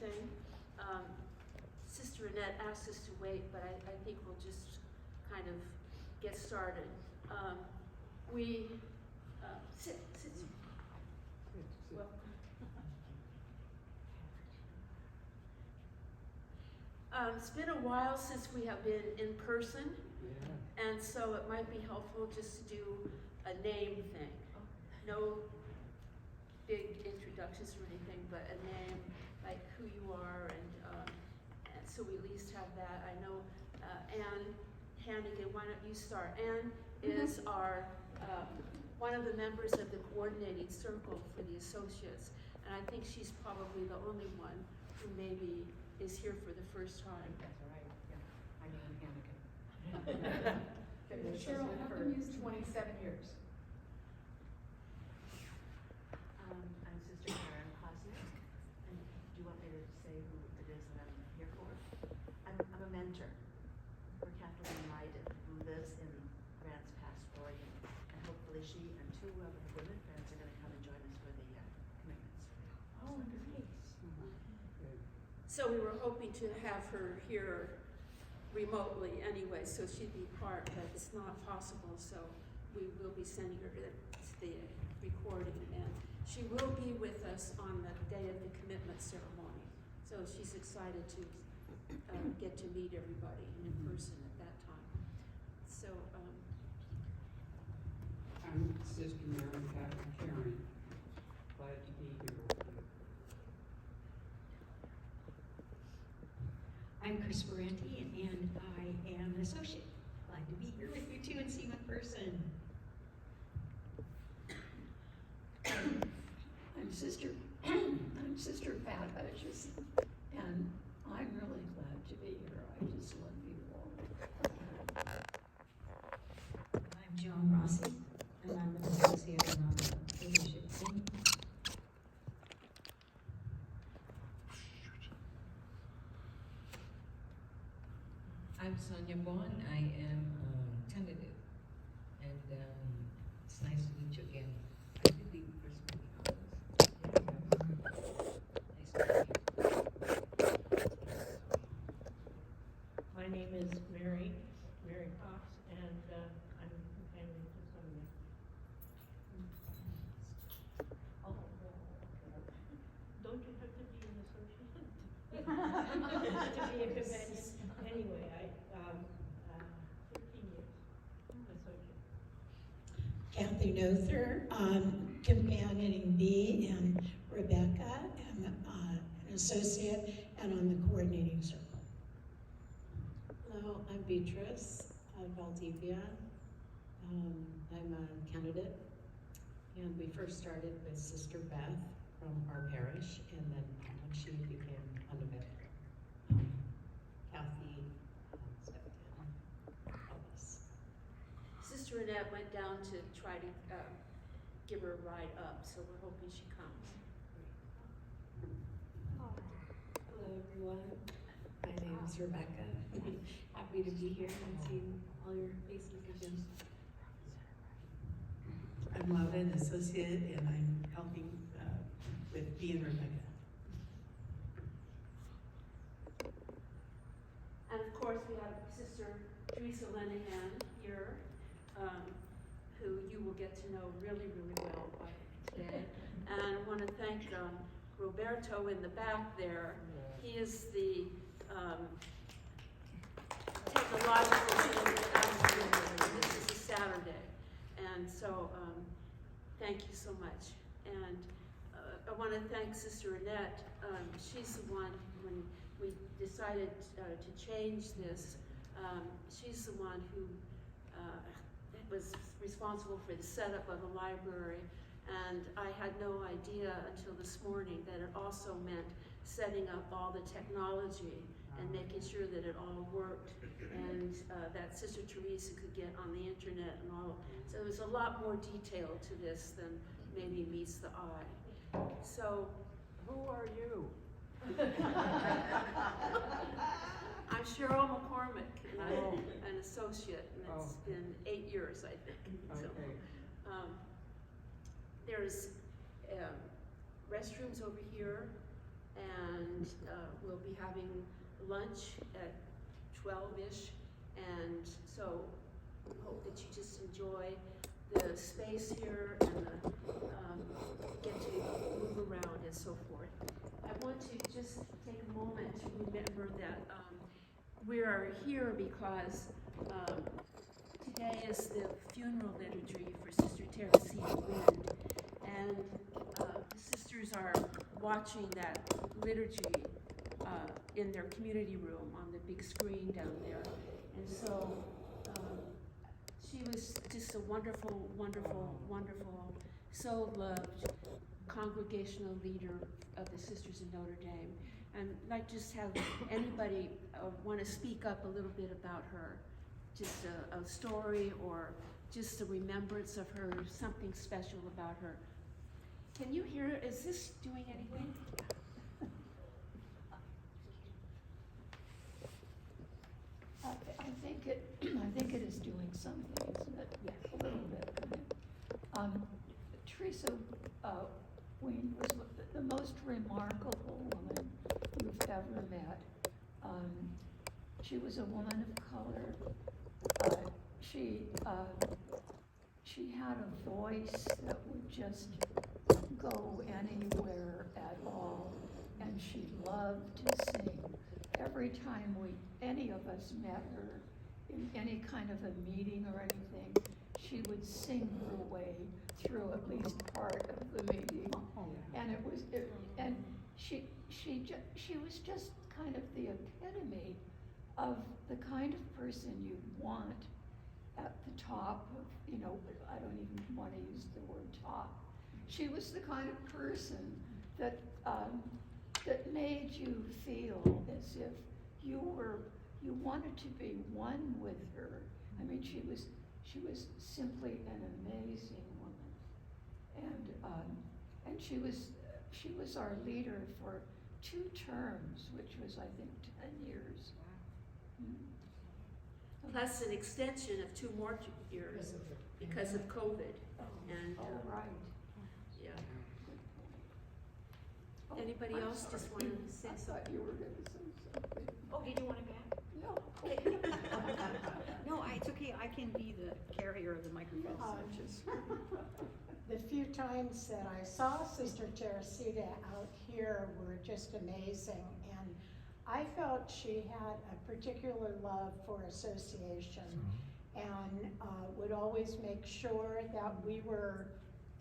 thing. Sister Annette asked us to wait, but I think we'll just kind of get started. Sit. Welcome. It's been a while since we have been in person, and so it might be helpful just to do a name thing. No big introductions or anything, but a name, like who you are, and so we at least have that. I know Anne Hannigan, why don't you start? Anne is our one of the members of the coordinating circle for the associates, and I think she's probably the only one who maybe is here for the first time. That's right. Yeah. I'm Anne Hannigan. Cheryl, how come you use 27 years? I'm Sister Karen Hosnick, and do you want me to say who it is that I'm here for? I'm a mentor for Kathleen Leiden, who lives in Grants Pass, Oregon, and hopefully she and two other women friends are going to come and join us for the commitments. Oh, nice. So we were hoping to have her here remotely anyway, so she'd be part, but it's not possible, so we will be sending her the recording, and she will be with us on the day of the commitment ceremony. So she's excited to get to meet everybody in person at that time. So, I'm Sister Mary Karen. Glad to be here with you. I'm Chris Ferranti, and I am an associate. Glad to be here with you too and see you in person. I'm Sister Pat Hutchison, and I'm really glad to be here. I just love you all. I'm Joan Rossi, and I'm an associate on the leadership team. I'm Sonia Bond. I am tentative, and it's nice to meet you again. I did leave the first meeting on this. Nice to meet you. My name is Mary Cox, and I'm the family to Sonia. Oh, well, don't you have to be an associate? To be a companion? Anyway, I 13 years associate. Kathy Nother, companioning me, and Rebecca, I'm an associate and on the coordinating circle. Hello, I'm Beatrice Valdivia. I'm a candidate, and we first started with Sister Beth from our parish, and then when she became unavailable, Kathy stepped in, helped us. Sister Annette went down to try to give her a ride up, so we're hoping she comes. Hello, everyone. My name is Rebecca. Happy to be here and see all your faces again. I'm Lava, an associate, and I'm helping with B and Rebecca. And of course, we have Sister Theresa Linehan here, who you will get to know really, really well today. And I want to thank Roberto in the back there. He is the technological team. This is a Saturday. And so, thank you so much. And I want to thank Sister Annette. She's the one, when we decided to change this, she's the one who was responsible for the setup of the library. And I had no idea until this morning that it also meant setting up all the technology and making sure that it all worked, and that Sister Theresa could get on the internet and all. So there's a lot more detail to this than maybe meets the eye. So, Who are you? I'm Cheryl McCormick, and I'm an associate, and it's been 8 years, I think. So, there's restrooms over here, and and we'll be having lunch at 12-ish, and so hope that you just enjoy the space here and get to move around and so forth. I want to just take a moment to remember that we are here because today is the funeral liturgy for Sister Theresa Linehan, and the sisters are watching that liturgy in their community room on the big screen down there. And so she was just a wonderful, wonderful, wonderful, so loved congregational leader of the Sisters of Notre Dame. And I'd like to just have anybody want to speak up a little bit about her, just a story or just a remembrance of her, something special about her. Can you hear, is this doing anything? I think it is doing something, isn't it? Yes. A little bit, kind of. Theresa Ween was the most remarkable woman you've ever met. She was a woman of color. She had a voice that would just go anywhere at all, and she loved to sing. Every time any of us met her in any kind of a meeting or anything, she would sing her way through at least part of the meeting. And she was just kind of the epitome of the kind of person you want at the top of, I don't even want to use the word top. She was the kind of person that made you feel as if you wanted to be one with her. I mean, she was simply an amazing woman, and she was our leader for 2 terms, which was, I think, 10 years. Plus an extension of 2 more years because of COVID. And Right. yeah. Anybody I'm else sorry. just want to say I something? thought you were going to say something. Oh, did you want to back? No. No, it's okay, I can be the carrier of the microphone, so just. The few times that I saw Sister Teresita out here were just amazing, and I felt she had a particular love for association and would always make sure that we were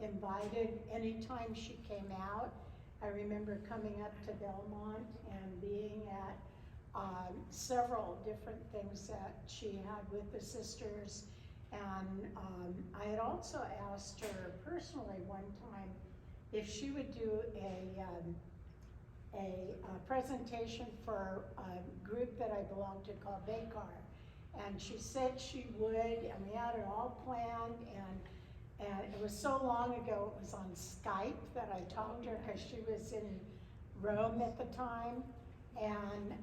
invited anytime she came out. I remember coming up to Belmont and being at several different things that she had with the sisters. And I had also asked her personally one time if she would do a presentation for a group that I belonged to called Bakar. And she said she would, and we had it all planned, and it was so long ago, it was on Skype that I talked to her because she was in Rome at the time. And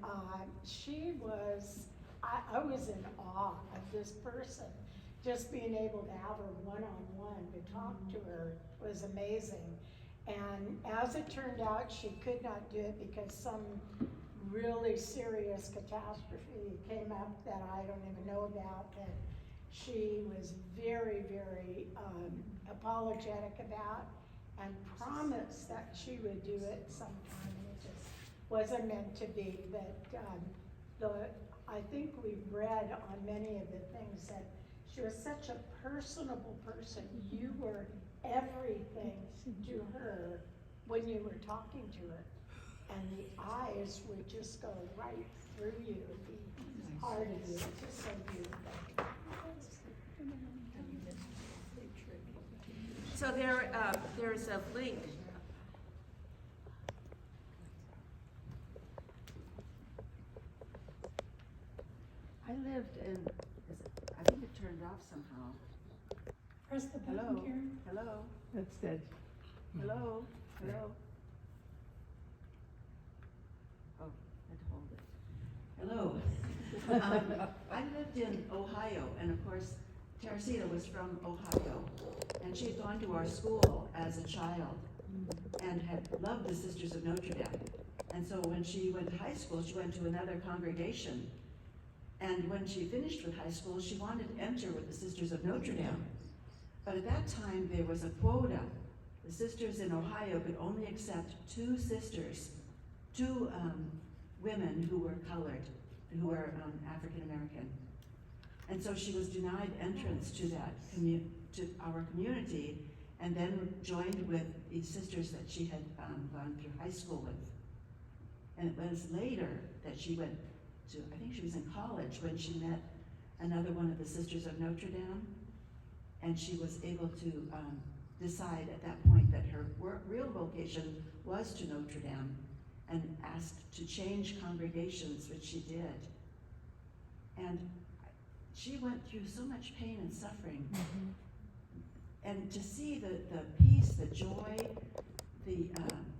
she was, I was in awe of this person. Just being able to have her one-on-one to talk to her was amazing. And as it turned out, she could not do it because some really serious catastrophe came up that I don't even know about, that she was very, very apologetic about, and promised that she would do it sometime, and it just wasn't meant to be. But I think we've read on many of the things that she was such a personable person. You were everything to her when you were talking to her. And the eyes would just go right through you, the heart of you, just so beautiful. So there's a link. I lived in, I think it turned off somehow. Press the button, Hello? Karen. Hello? That's dead. Hello? Hello? Oh, I'd hold it. Hello. I lived in Ohio, and of course, Teresita was from Ohio, and she had gone to our school as a child and had loved the Sisters of Notre Dame. And so when she went to high school, she went to another congregation. And when she finished with high school, she wanted to enter with the Sisters of Notre Dame. But at that time, there was a quota. The sisters in Ohio could only accept two sisters, two women who were colored, who were African American. And so she was denied entrance to that to our community, and then joined with the sisters that she had gone through high school with. And it was later that she went to, I think she was in college, when she met another one of the Sisters of Notre Dame, and she was able to decide at that point that her real vocation was to Notre Dame, and asked to change congregations, which she did. And she went through so much pain and suffering. And to see the peace, the joy, the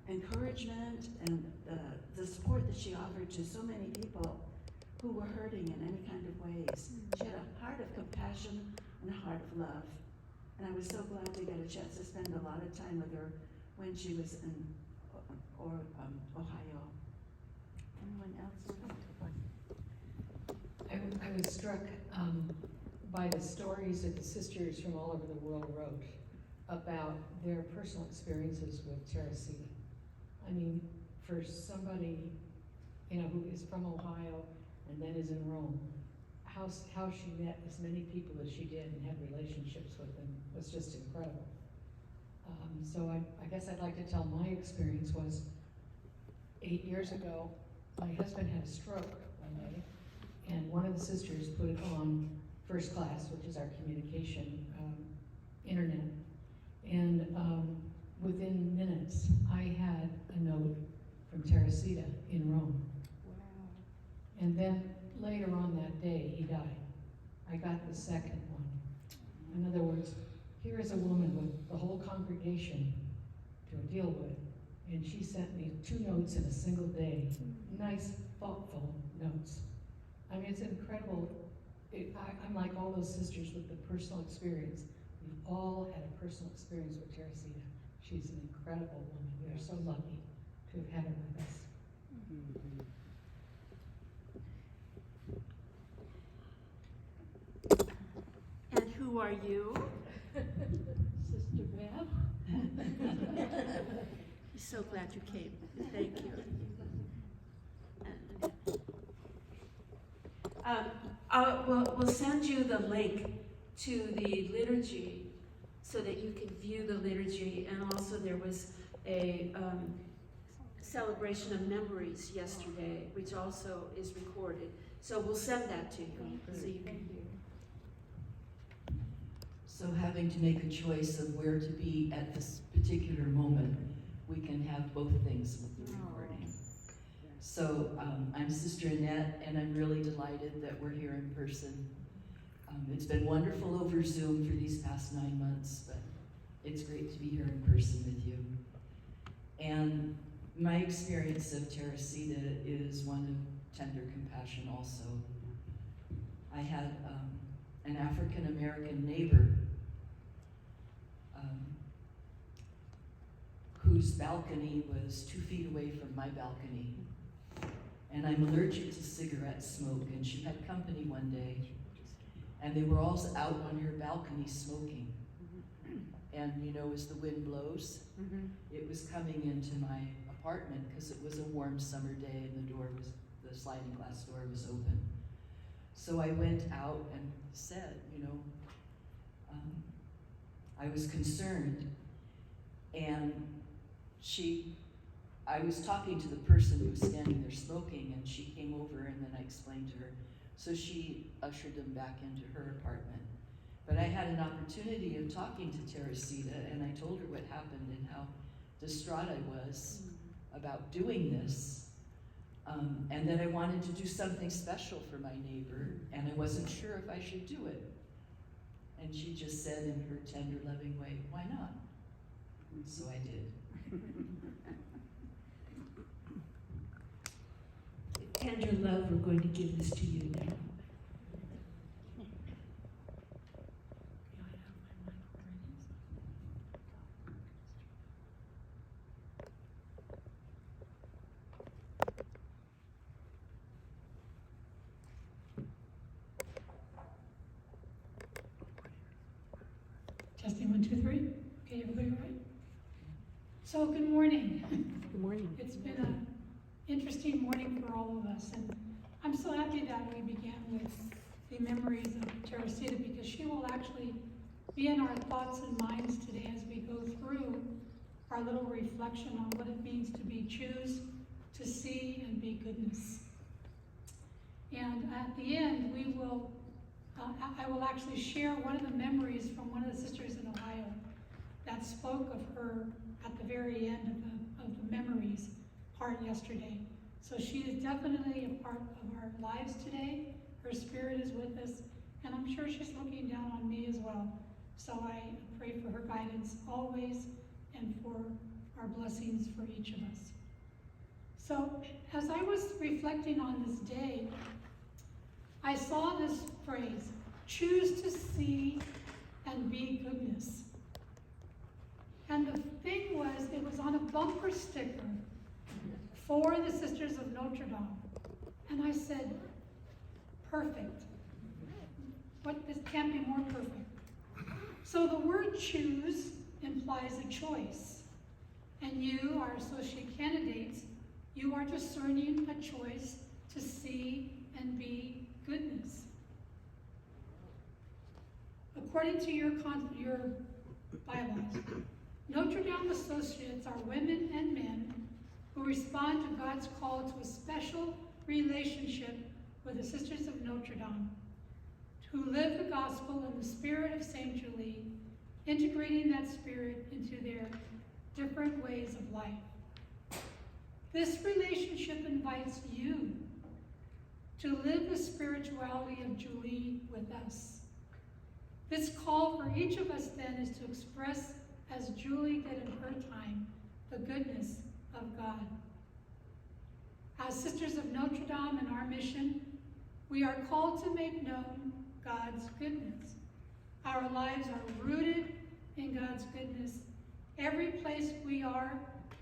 encouragement, and the support that she offered to so many people who were hurting in any kind of ways. She had a heart of compassion and a heart of love. And I was so glad to get a chance to spend a lot of time with her when she was in Ohio. Anyone else? I was struck by the stories that the sisters from all over the world wrote about their personal experiences with Teresita. I mean, for somebody, who is from Ohio and then is in Rome, how she met as many people as she did and had relationships with them was just incredible. So I guess I'd like to tell my experience was 8 years ago, my husband had a stroke one day, and one of the sisters put it on First Class, which is our communication internet, and within minutes, I had a note from Teresita in Rome. Wow. And then later on that day, he died. I got the second one. In other words, here is a woman with the whole congregation to deal with, and she sent me 2 notes in a single day. Nice, thoughtful notes. I mean, it's incredible. I'm like all those sisters with the personal experience. We've all had a personal experience with Teresita. She's an incredible woman. We are so lucky to have had her with us. And who are you? Sister Bev? So glad you came. Thank you. We'll send you the link to the liturgy so that you can view the liturgy, and also there was a celebration of memories yesterday, which also is recorded. So we'll send that to you. So you can So having to make a choice of where to be at this particular moment, we can have both things with the recording. So I'm Sister Annette, and I'm really delighted that we're here in person. It's been wonderful over Zoom for these past 9 months, but it's great to be here in person with you. And my experience of Teresita is one of tender compassion also. I had an African-American neighbor whose balcony was 2 feet away from my balcony. And I'm allergic to cigarette smoke, and she had company one day, and they were all out on her balcony smoking. And as the wind blows, it was coming into my apartment because it was a warm summer day and the sliding glass door was open. So I went out and said, I was concerned. And I was talking to the person who was standing there smoking, and she came over, and then I explained to her. So she ushered them back into her apartment. But I had an opportunity of talking to Teresita, and I told her what happened and how distraught I was about doing this, and that I wanted to do something special for my neighbor, and I wasn't sure if I should do it. And she just said in her tender, loving way, "Why not?" So I did. Tender love, we're going to give this to you now. So good morning. Good morning. It's been an interesting morning for all of us, and I'm so happy that we began with the memories of Teresita, because she will actually be in our thoughts and minds today as we go through our little reflection on what it means to be choose, to see, and be goodness. And at the end, we will, I will actually share one of the memories from one of the sisters in Ohio that spoke of her at the very end of the memories part yesterday. So she is definitely a part of our lives today. Her spirit is with us, and I'm sure she's looking down on me as well. So I pray for her guidance always and for our blessings for each of us. So as I was reflecting on this day, I saw this phrase, choose to see and be goodness. And the thing was, it was on a bumper sticker for the Sisters of Notre Dame. And I said, perfect. This can't be more perfect. So the word choose implies a choice. And you, our associate candidates, you are discerning a choice to see and be goodness. According to your bylaws, Notre Dame associates are women and men who respond to God's call to a special relationship with the Sisters of Notre Dame, who live the gospel in the spirit of St. Julie, integrating that spirit into their different ways of life. This relationship invites you to live the spirituality of Julie with us. This call for each of us then is to express, as Julie did in her time, the goodness of God. As Sisters of Notre Dame in our mission, we are called to make known God's goodness. Our lives are rooted in God's goodness. Every place we are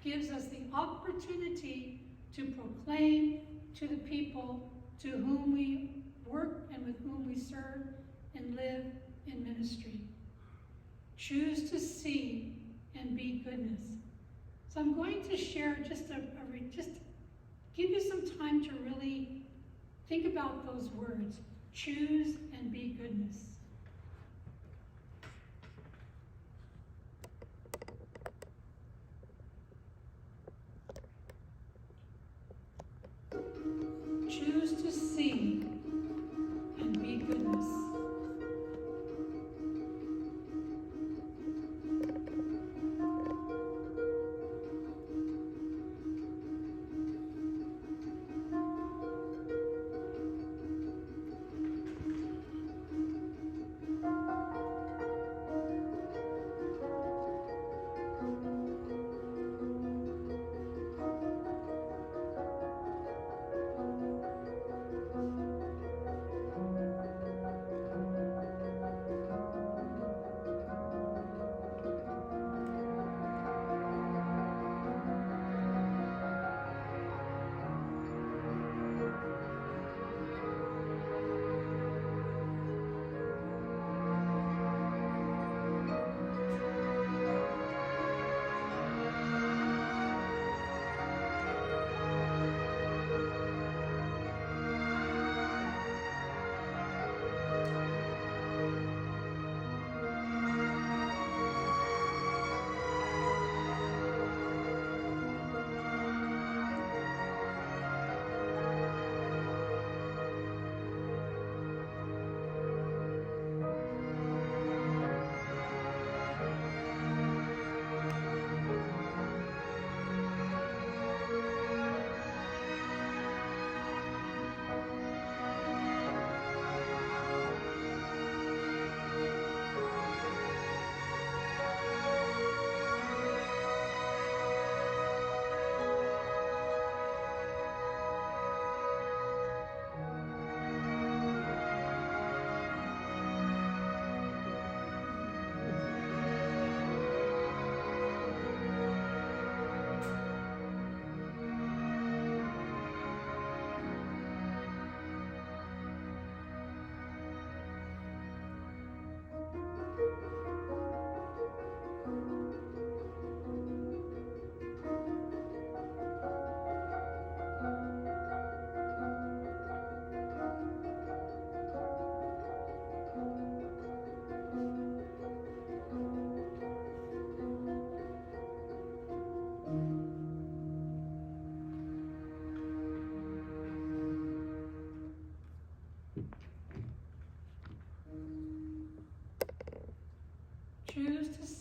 gives us the opportunity to proclaim to the people to whom we work and with whom we serve and live in ministry. Choose to see and be goodness. So I'm going to share just give you some time to really think about those words. Choose and be goodness. Choose to see and be goodness.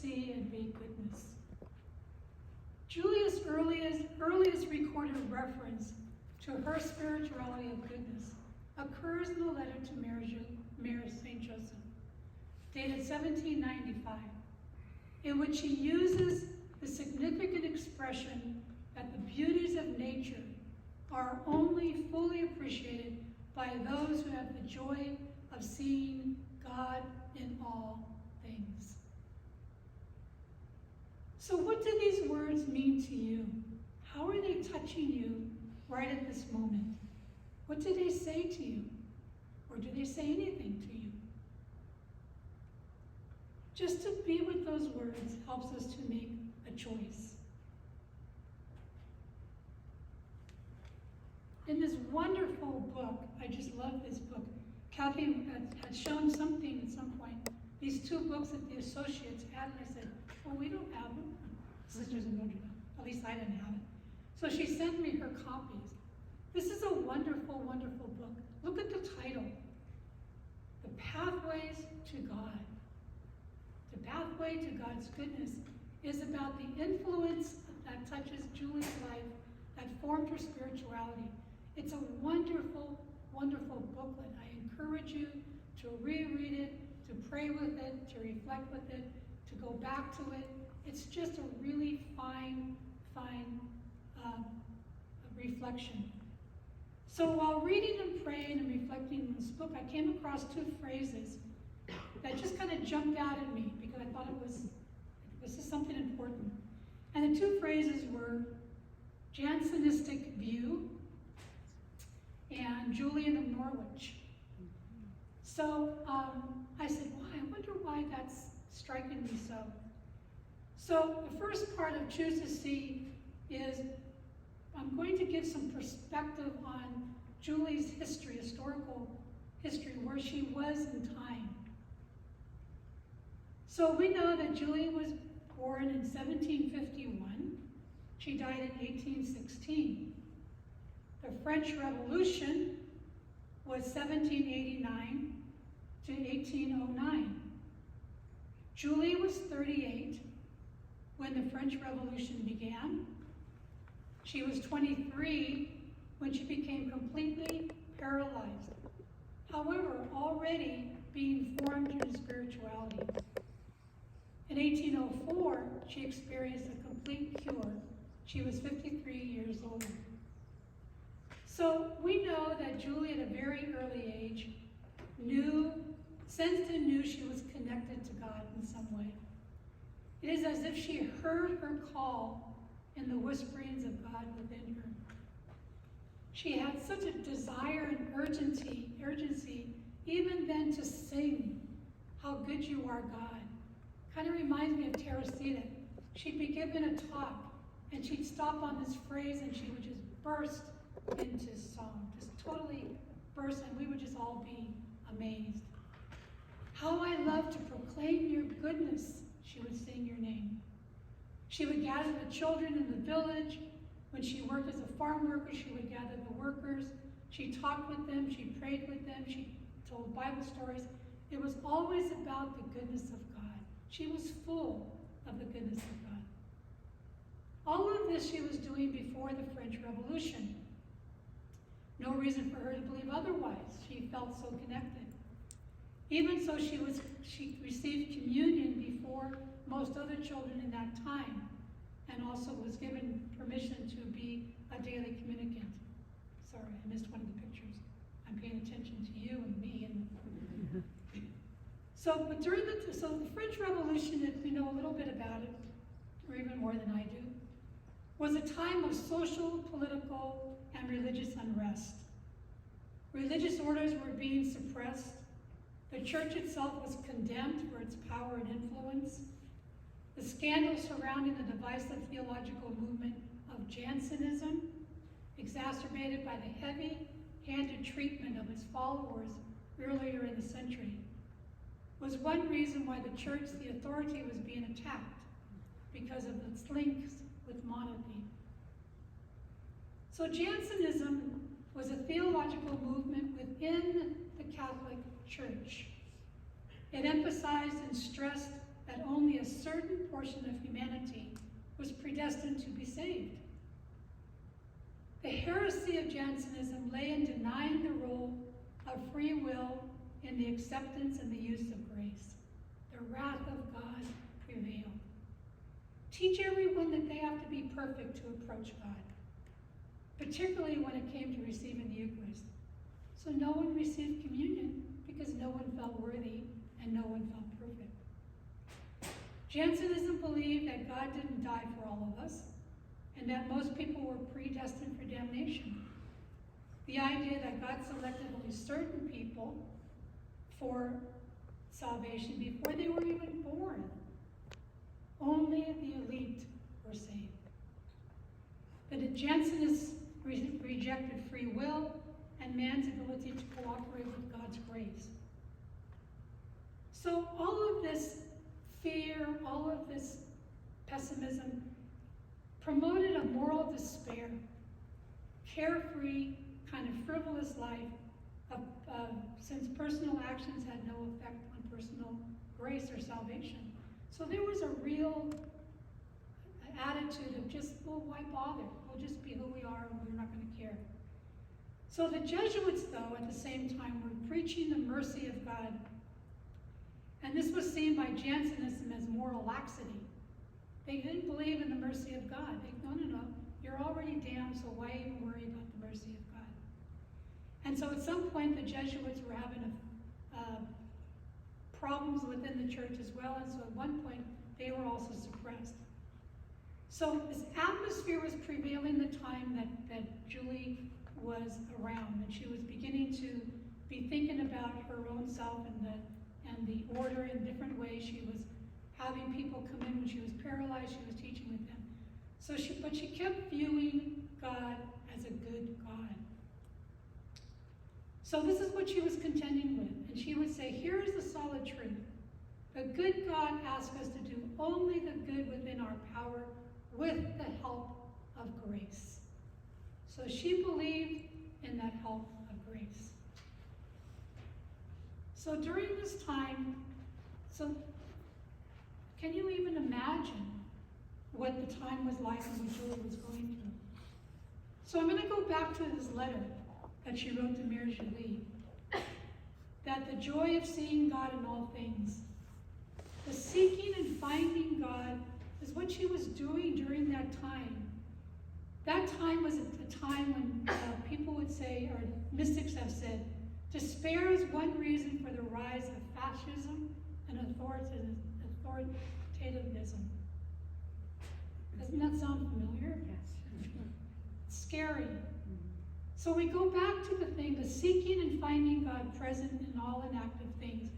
see and be goodness. Julia's earliest recorded reference to her spirituality of goodness occurs in the letter to Mary St. Joseph, dated 1795, in which she uses the significant expression that the beauties of nature are only fully appreciated by those who have the joy of seeing God in all things. So what do these words mean to you? How are they touching you right at this moment? What do they say to you? Or do they say anything to you? Just to be with those words helps us to make a choice. In this wonderful book, I just love this book. Kathy had shown something at some point, these two books that the associates had, and I said, well, we don't have them. Sisters of Notre Dame. At least I didn't have it. So she sent me her copies. This is a wonderful, wonderful book. Look at the title. The Pathways to God. The pathway to God's goodness is about the influence that touches Julie's life, that formed her spirituality. It's a wonderful, wonderful booklet. I encourage you to reread it, to pray with it, to reflect with it, to go back to it. It's just a really fine reflection. So while reading and praying and reflecting on this book, I came across two phrases that just kind of jumped out at me because I thought this is something important. And the two phrases were Jansenistic view and Julian of Norwich. So I said, well, I wonder why that's striking me so. So the first part of Choose to See is I'm going to give some perspective on Julie's history, historical history, where she was in time. So we know that Julie was born in 1751. She died in 1816. The French Revolution was 1789 to 1809. Julie was 38 when the French Revolution began. She was 23 when she became completely paralyzed. However, already being formed in spirituality. In 1804, she experienced a complete cure. She was 53 years old. So we know that Julie at a very early age sensed and knew she was connected to God in some way. It is as if she heard her call in the whisperings of God within her. She had such a desire and urgency even then to sing, how good you are, God. Kind of reminds me of Theresa. She'd be given a talk, and she'd stop on this phrase, and she would just burst into song, just totally burst, and we would just all be amazed. How I love to proclaim your goodness, she would sing your name. She would gather the children in the village. When she worked as a farm worker, she would gather the workers. She talked with them, she prayed with them, she told Bible stories. It was always about the goodness of God. She was full of the goodness of God. All of this she was doing before the French Revolution. No reason for her to believe otherwise. She felt so connected. Even so, she received communion before most other children in that time, and also was given permission to be a daily communicant. Sorry, I missed one of the pictures. I'm paying attention to you and me. So the French Revolution, if you know a little bit about it, or even more than I do, was a time of social, political, and religious unrest. Religious orders were being suppressed. The church itself was condemned for its power and influence. The scandal surrounding the divisive theological movement of Jansenism, exacerbated by the heavy-handed treatment of its followers earlier in the century, was one reason why the church, the authority, was being attacked, because of its links with monarchy. So Jansenism was a theological movement within the Catholic Church. It emphasized and stressed that only a certain portion of humanity was predestined to be saved. The heresy of Jansenism lay in denying the role of free will in the acceptance and the use of grace. The wrath of God prevailed. Teach everyone that they have to be perfect to approach God, particularly when it came to receiving the Eucharist. So no one received communion because no one felt worthy and no one felt perfect. Jansenism believed that God didn't die for all of us and that most people were predestined for damnation. The idea that God selected only certain people for salvation before they were even born. Only the elite were saved. But the Jansenists rejected free will and man's ability to cooperate with God's grace. So all of this fear, all of this pessimism promoted a moral despair, carefree, kind of frivolous life, since personal actions had no effect on personal grace or salvation. So there was a real attitude of just, well, why bother? We'll just be who we are and we're not going to care. So the Jesuits, though, at the same time, were preaching the mercy of God. And this was seen by Jansenism as moral laxity. They didn't believe in the mercy of God. No, you're already damned, so why even worry about the mercy of God? And so at some point, the Jesuits were having problems within the church as well, and so at one point, they were also suppressed. So this atmosphere was prevailing the time that Julie was around, and she was beginning to be thinking about her own self and the order in different ways. She was having people come in when she was paralyzed. She was teaching with them. But she kept viewing God as a good God. So this is what she was contending with. And she would say, here is the solid truth. The good God asks us to do only the good within our power with the help of grace. So she believed in that help of grace. So during this time, can you even imagine what the time was like and what Julie was going through? So I'm going to go back to this letter that she wrote to Mère Julie, that the joy of seeing God in all things, the seeking and finding God is what she was doing during that time. That time was a time when people would say, or mystics have said, despair is one reason for the rise of fascism and authoritativism. Doesn't that sound familiar? Yes. It's scary. So we go back to the thing, the seeking and finding God present in all inactive things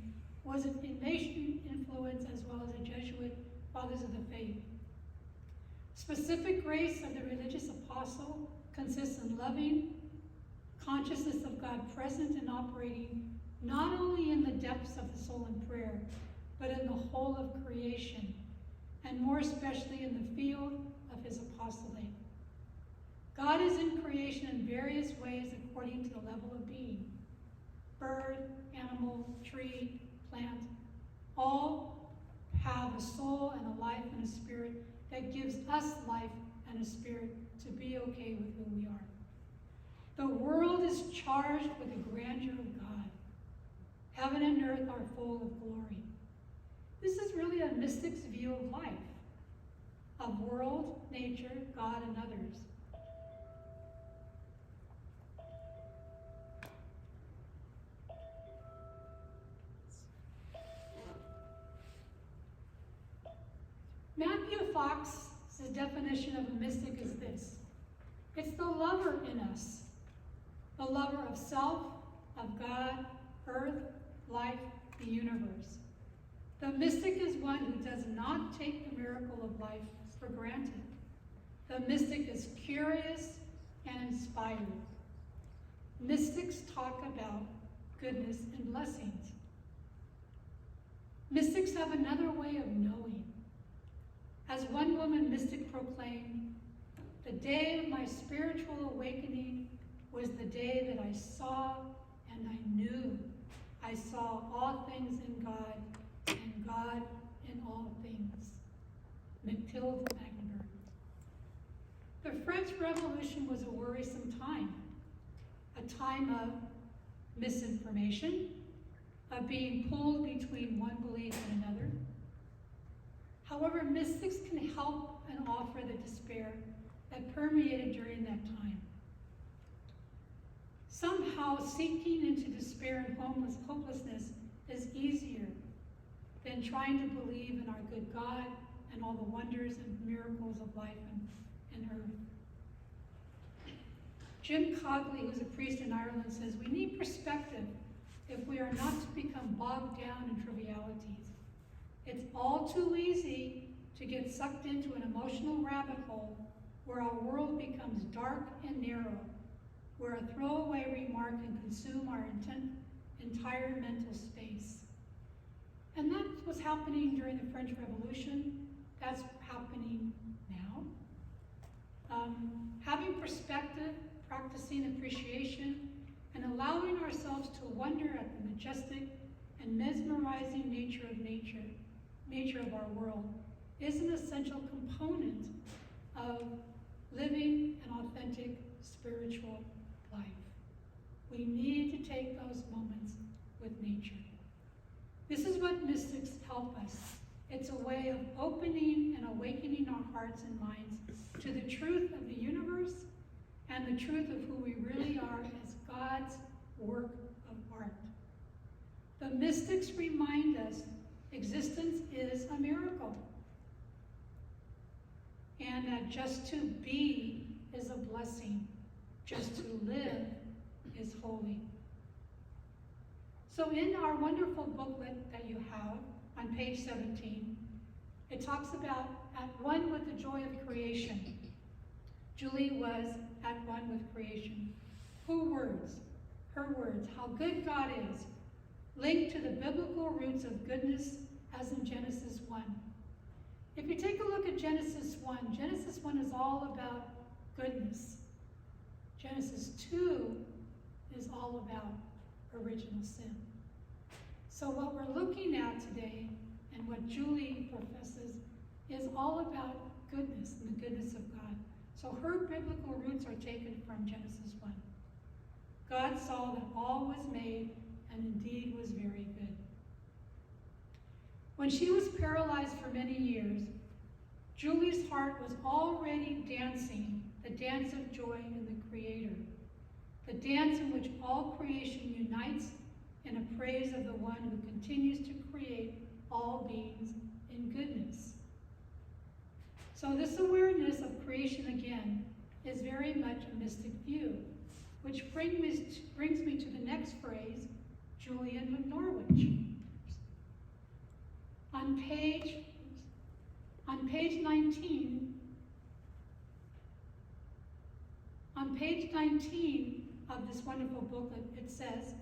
was an Ignatian influence as well as a Jesuit fathers of the faith. Specific grace of the religious apostle consists in loving consciousness of God present and operating not only in the depths of the soul in prayer, but in the whole of creation, and more especially in the field of his apostolate. God is in creation in various ways according to the level of being. Bird, animal, tree, plant, all have a soul and a life and a spirit that gives us life and a spirit to be okay with who we are. The world is charged with the grandeur of God. Heaven and earth are full of glory. This is really a mystic's view of life, of world, nature, God, and others. Matthew Fox's definition of a mystic is this: it's the lover in us, the lover of self, of God, earth, life, the universe. The mystic is one who does not take the miracle of life for granted. The mystic is curious and inspired. Mystics talk about goodness and blessings. Mystics have another way of knowing. As one woman mystic proclaimed, the day of my spiritual awakening was the day that I saw and I knew. I saw all things in God and God in all things. Mathilde Magdeburg. The French Revolution was a worrisome time, a time of misinformation, of being pulled between one belief and another. However, mystics can help and offer the despair that permeated during that time. Somehow, seeking into despair and hopelessness is easier than trying to believe in our good God and all the wonders and miracles of life and earth. Jim Cogley, who's a priest in Ireland, says, we need perspective if we are not to become bogged down in trivialities. It's all too easy to get sucked into an emotional rabbit hole where our world becomes dark and narrow, where a throwaway remark can consume our entire mental space. And that's what's happening during the French Revolution. That's happening now. Having perspective, practicing appreciation, and allowing ourselves to wonder at the majestic and mesmerizing nature of our world is an essential component of living an authentic spiritual life. We need to take those moments with nature. This is what mystics help us. It's a way of opening and awakening our hearts and minds to the truth of the universe and the truth of who we really are as God's work of art. The mystics remind us existence is a miracle, and that just to be is a blessing, just to live is holy. So in our wonderful booklet that you have on page 17, it talks about at one with the joy of creation. Julie was at one with creation. Her words, how good God is, linked to the biblical roots of goodness as in Genesis 1. If you take a look at Genesis 1 is all about goodness. Genesis 2 is all about original sin. So what we're looking at today and what Julie professes is all about goodness and the goodness of God. So her biblical roots are taken from Genesis 1. God saw that all was made and indeed was very good. When she was paralyzed for many years, Julie's heart was already dancing the dance of joy in the Creator, the dance in which all creation unites in a praise of the one who continues to create all beings in goodness. So this awareness of creation again is very much a mystic view, which brings me to the next phrase, Julian of Norwich. On page 19 of this wonderful booklet, it says,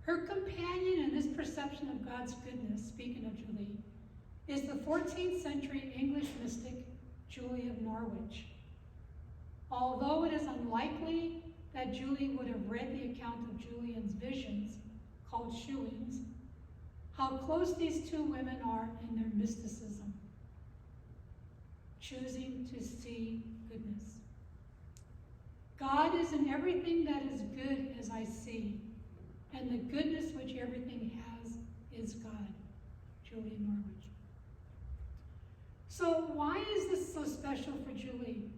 her companion in this perception of God's goodness, speaking of Julie, is the 14th century English mystic Julie of Norwich. Although it is unlikely that Julie would have read the account of Julian's visions, called Shewings, how close these two women are in their mysticism, choosing to see goodness. God is in everything that is good as I see, and the goodness which everything has is God. Julie Norwich. So why is this so special for Julie?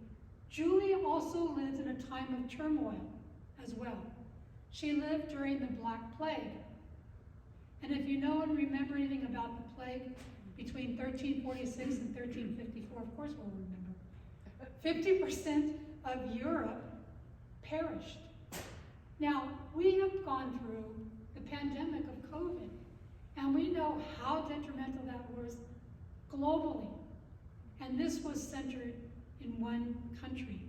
Julie also lived in a time of turmoil as well. She lived during the Black Plague. And if you know and remember anything about the plague between 1346 and 1354, of course we'll remember, 50% of Europe perished. Now, we have gone through the pandemic of COVID, and we know how detrimental that was globally. And this was centered in one country.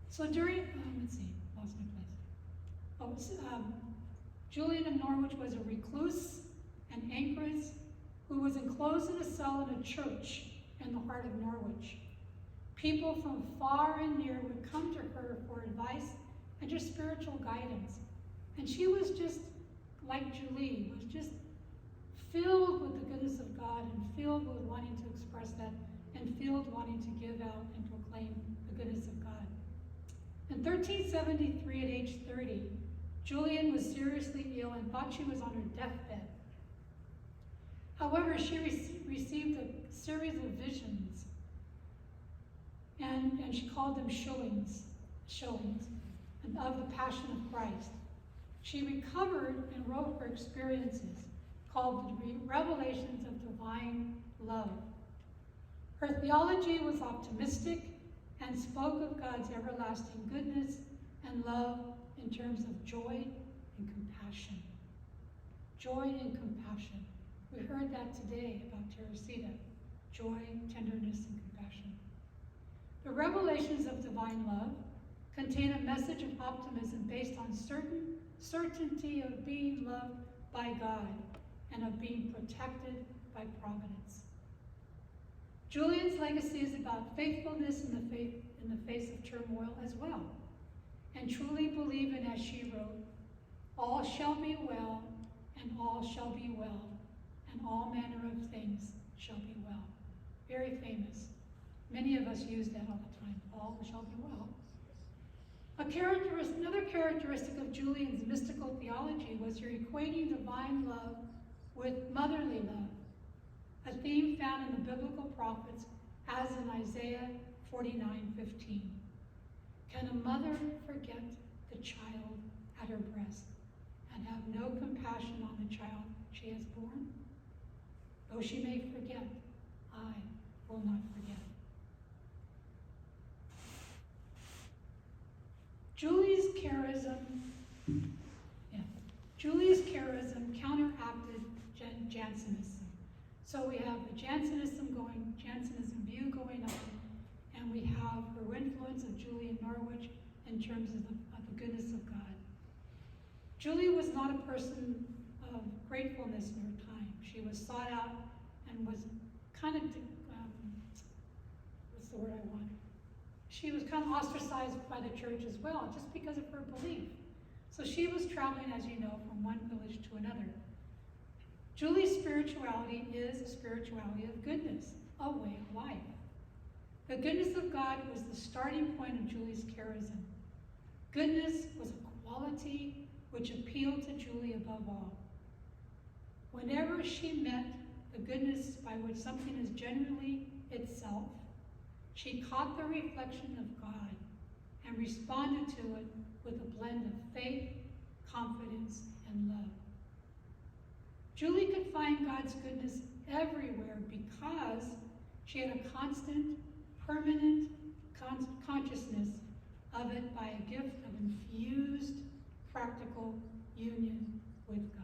So during, let's see, lost my place. Julian of Norwich was a recluse and anchoress who was enclosed in a cell in a church in the heart of Norwich. People from far and near would come to her for advice and just spiritual guidance. And she was just, like Julie, was just filled with the goodness of God and filled with wanting to express that and filled wanting to give out and proclaim the goodness of God. In 1373, at age 30, Julian was seriously ill and thought she was on her deathbed. However, she received a series of visions, and she called them showings of the Passion of Christ. She recovered and wrote her experiences, called the Revelations of Divine Love. Her theology was optimistic and spoke of God's everlasting goodness and love in terms of joy and compassion. Joy and compassion. We heard that today about Teresita. Joy, tenderness, and compassion. The Revelations of Divine Love contain a message of optimism based on certainty of being loved by God and of being protected by providence. Julian's legacy is about faithfulness in the face of turmoil as well, and truly believing, as she wrote, all shall be well, and all shall be well, and all manner of things shall be well. Very famous. Many of us use that all the time. All shall be well. Another characteristic of Julian's mystical theology was her equating divine love with motherly love, a theme found in the biblical prophets as in Isaiah 49:15. Can a mother forget the child at her breast and have no compassion on the child she has borne? Though she may forget, I will not forget. Julie's charism counteracted Jansenism. So we have the Jansenism view going on, and we have her influence of Julie in Norwich in terms of the goodness of God. Julie was not a person of gratefulness in her time. She was sought out and was kind of, what's the word I want? She was kind of ostracized by the church as well, just because of her belief. So she was traveling, as you know, from one village to another. Julie's spirituality is a spirituality of goodness, a way of life. The goodness of God was the starting point of Julie's charism. Goodness was a quality which appealed to Julie above all. Whenever she met the goodness by which something is genuinely itself, she caught the reflection of God and responded to it with a blend of faith, confidence, and love. Julie could find God's goodness everywhere because she had a constant, permanent consciousness of it by a gift of infused, practical union with God.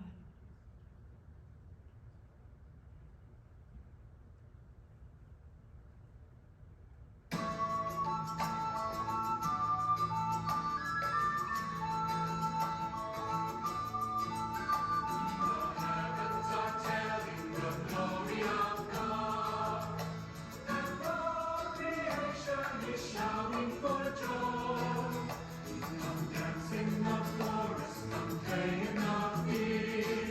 Come dance in the forest, come play in the field.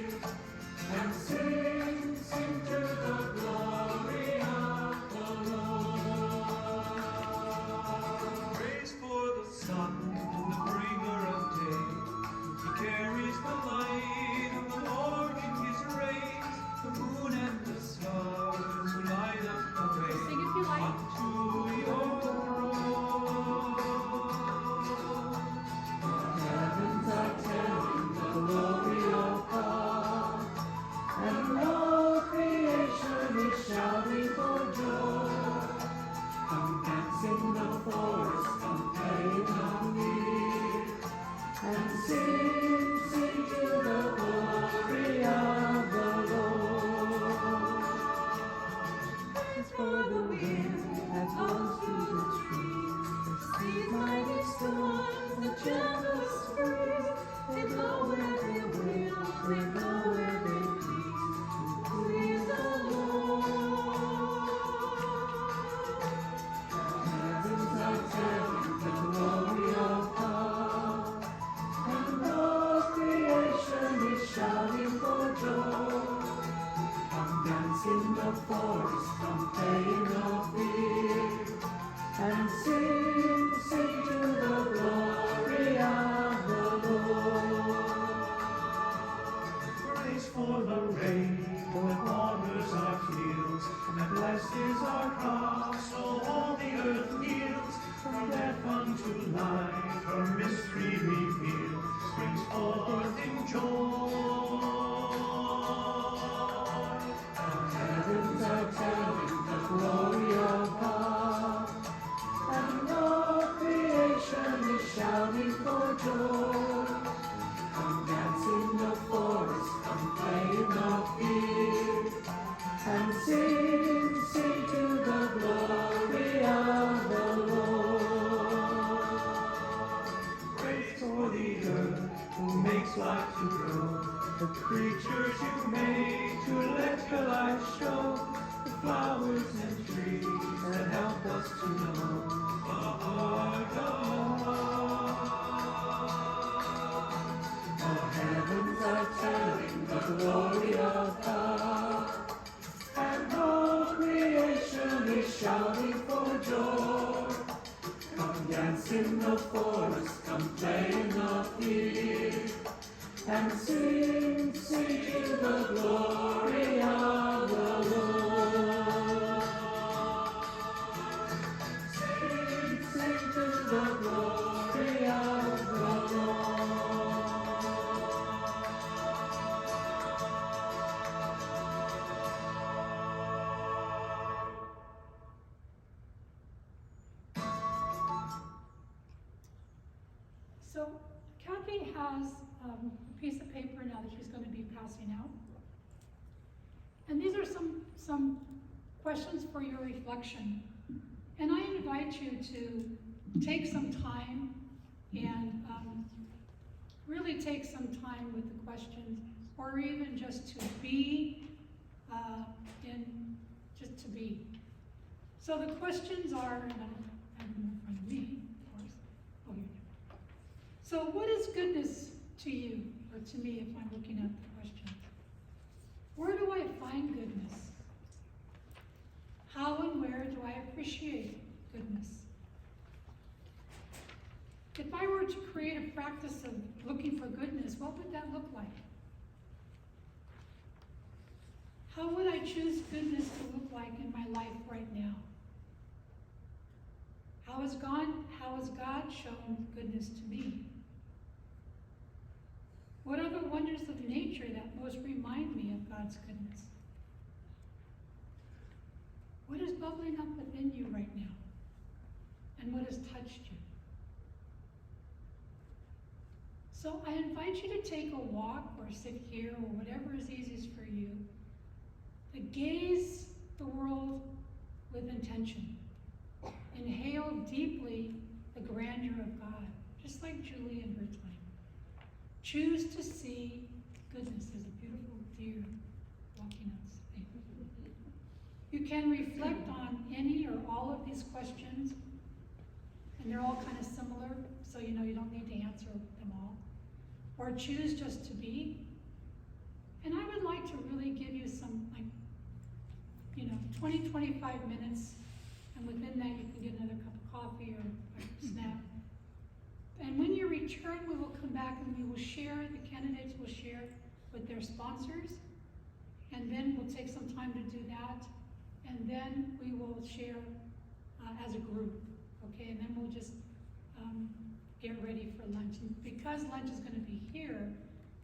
like to grow. The creatures you made to let your light show. The flowers and trees that help us to know the heart of love. The heavens are telling the glory of God, and all creation is shouting for joy. Come dance in the forest, come play in the field, and sing, sing the glory of the Lord. Sing, sing to the glory of the Lord. So Kathy has a piece of paper now that she's going to be passing out. And these are some questions for your reflection. And I invite you to take some time and really take some time with the questions, or even just to be just to be. So the questions are, and I don't have them in front of me, of course. Oh, here. So what is goodness to you, or to me if I'm looking at the question? Where do I find goodness? How and where do I appreciate goodness? If I were to create a practice of looking for goodness, what would that look like? How would I choose goodness to look like in my life right now? How has God shown goodness to me? What are the wonders of nature that most remind me of God's goodness? What is bubbling up within you right now? And what has touched you? So I invite you to take a walk or sit here or whatever is easiest for you, to gaze the world with intention. Inhale deeply the grandeur of God, just like Julie in her time. Choose to see goodness as a beautiful deer walking outside. You can reflect on any or all of these questions, and they're all kind of similar, so you know you don't need to answer them all. Or choose just to be. And I would like to really give you some, 20, 25 minutes, and within that you can get another cup of coffee or a snack. And when you return, we will come back and we will share, the candidates will share with their sponsors, and then we'll take some time to do that, and then we will share as a group, okay? And then we'll just get ready for lunch. And because lunch is going to be here,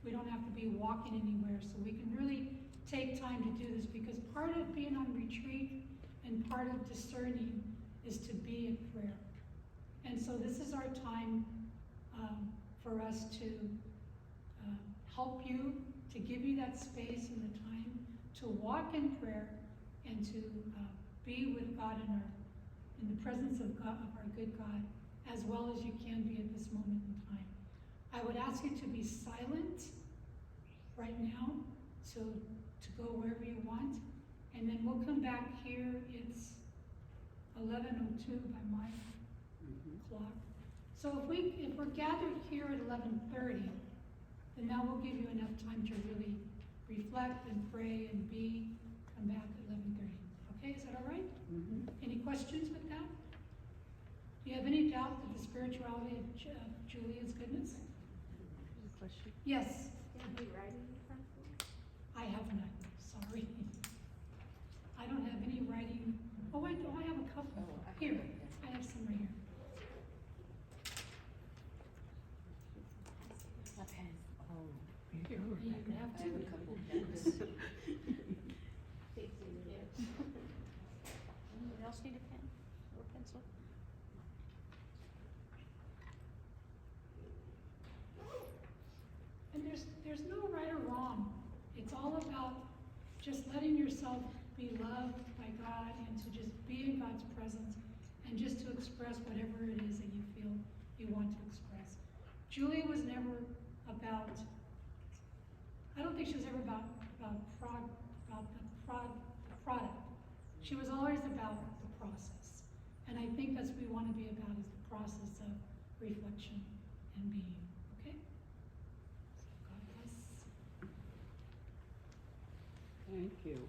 we don't have to be walking anywhere, so we can really take time to do this, because part of being on retreat and part of discerning is to be in prayer. And so this is our time for us to help you, to give you that space and the time to walk in prayer and to be with God in the presence of God, of our good God, as well as you can be at this moment in time. I would ask you to be silent right now, to go wherever you want, and then we'll come back here. It's 11:02 by my clock. So if we're gathered here at 11:30, then that will give you enough time to really reflect and pray and come back at 11:30. Okay, is that all right? Mm-hmm. Any questions with that? Do you have any doubt that the spirituality of Julia's goodness? Question? Yes. Are you writing something? I have none, sorry. I don't have any writing. Oh wait, I have a couple. Here, I have some right here. A pen. Oh. Here, you can have two. a couple of pens. Anyone else need a pen or pencil? And there's no right or wrong. It's all about just letting yourself be loved by God and to just be in God's presence and just to express whatever it is that you feel you want to express. Julia was never about I don't think she was ever about the product. She was always about the process. And I think that's what we want to be about, is the process of reflection and being, okay? So God bless. Thank you.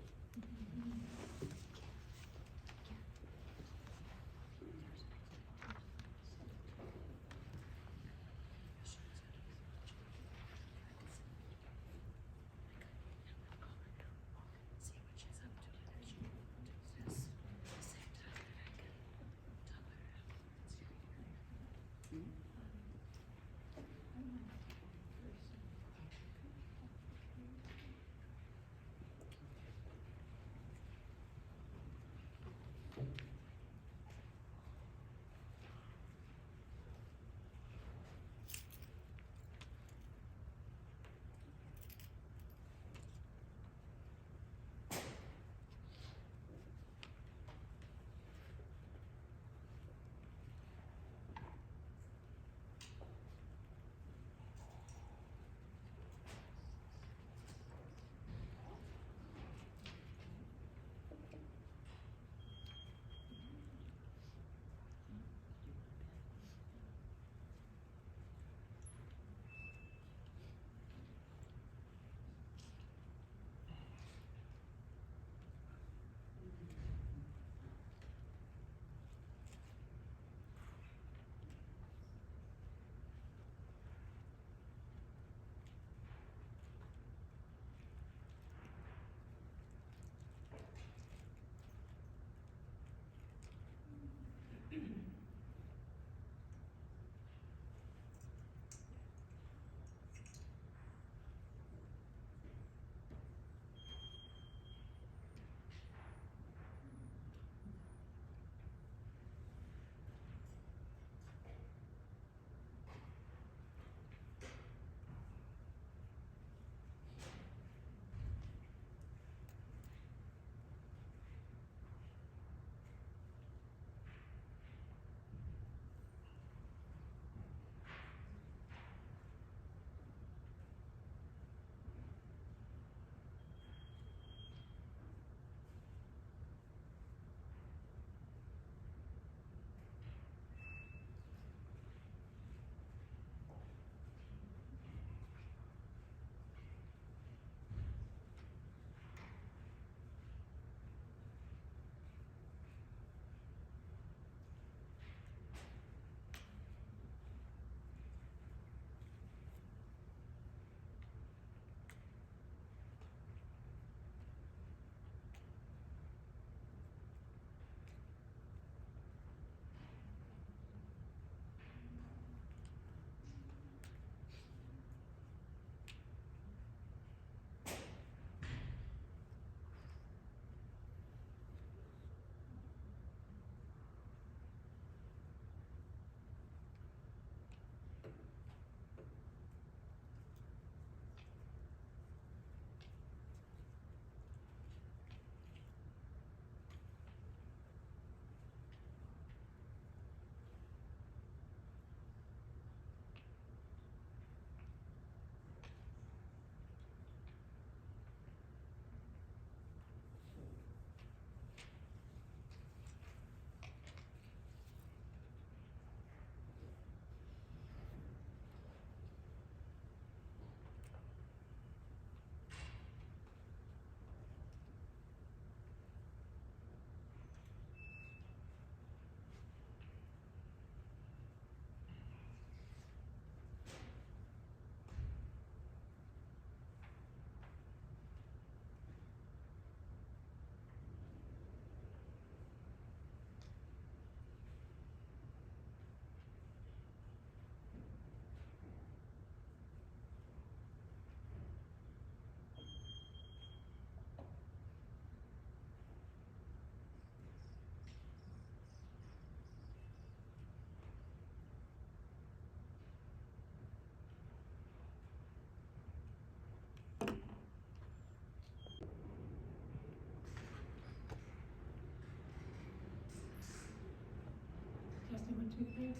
Testing 1, 2, 3.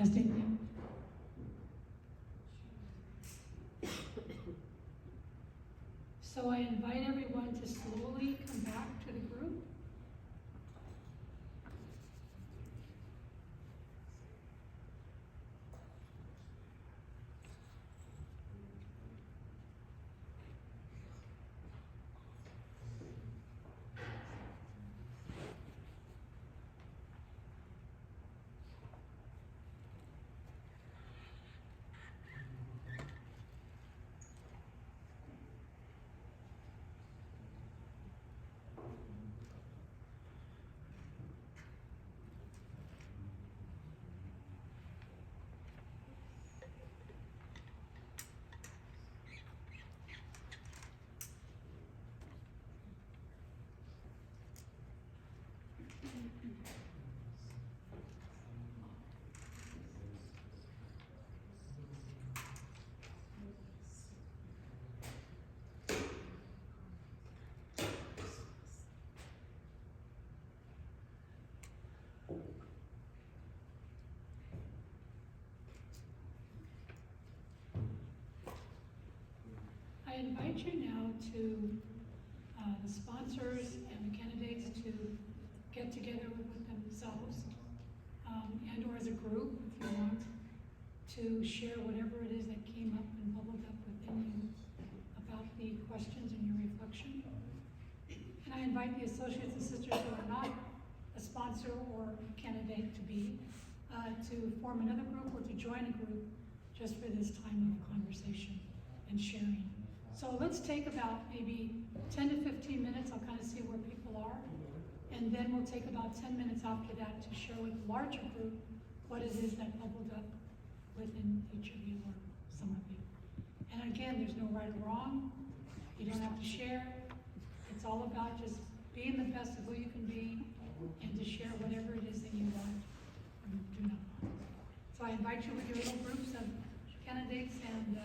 testing. So I invite everyone to slowly come back to the group. I invite you now to the sponsors and the candidates to get together with themselves and or as a group, if you want, to share whatever it is that came up and bubbled up within you about the questions and your reflection. And I invite the associates and sisters who are not a sponsor or a candidate to be, to form another group or to join a group just for this time of conversation and sharing. So let's take about maybe 10 to 15 minutes. I'll kind of see where people are. And then we'll take about 10 minutes after that to share with the larger group what it is that bubbled up within each of you or some of you. And again, there's no right or wrong. You don't have to share. It's all about just being the best of who you can be and to share whatever it is that you want or do not want. So I invite you with your little groups of candidates and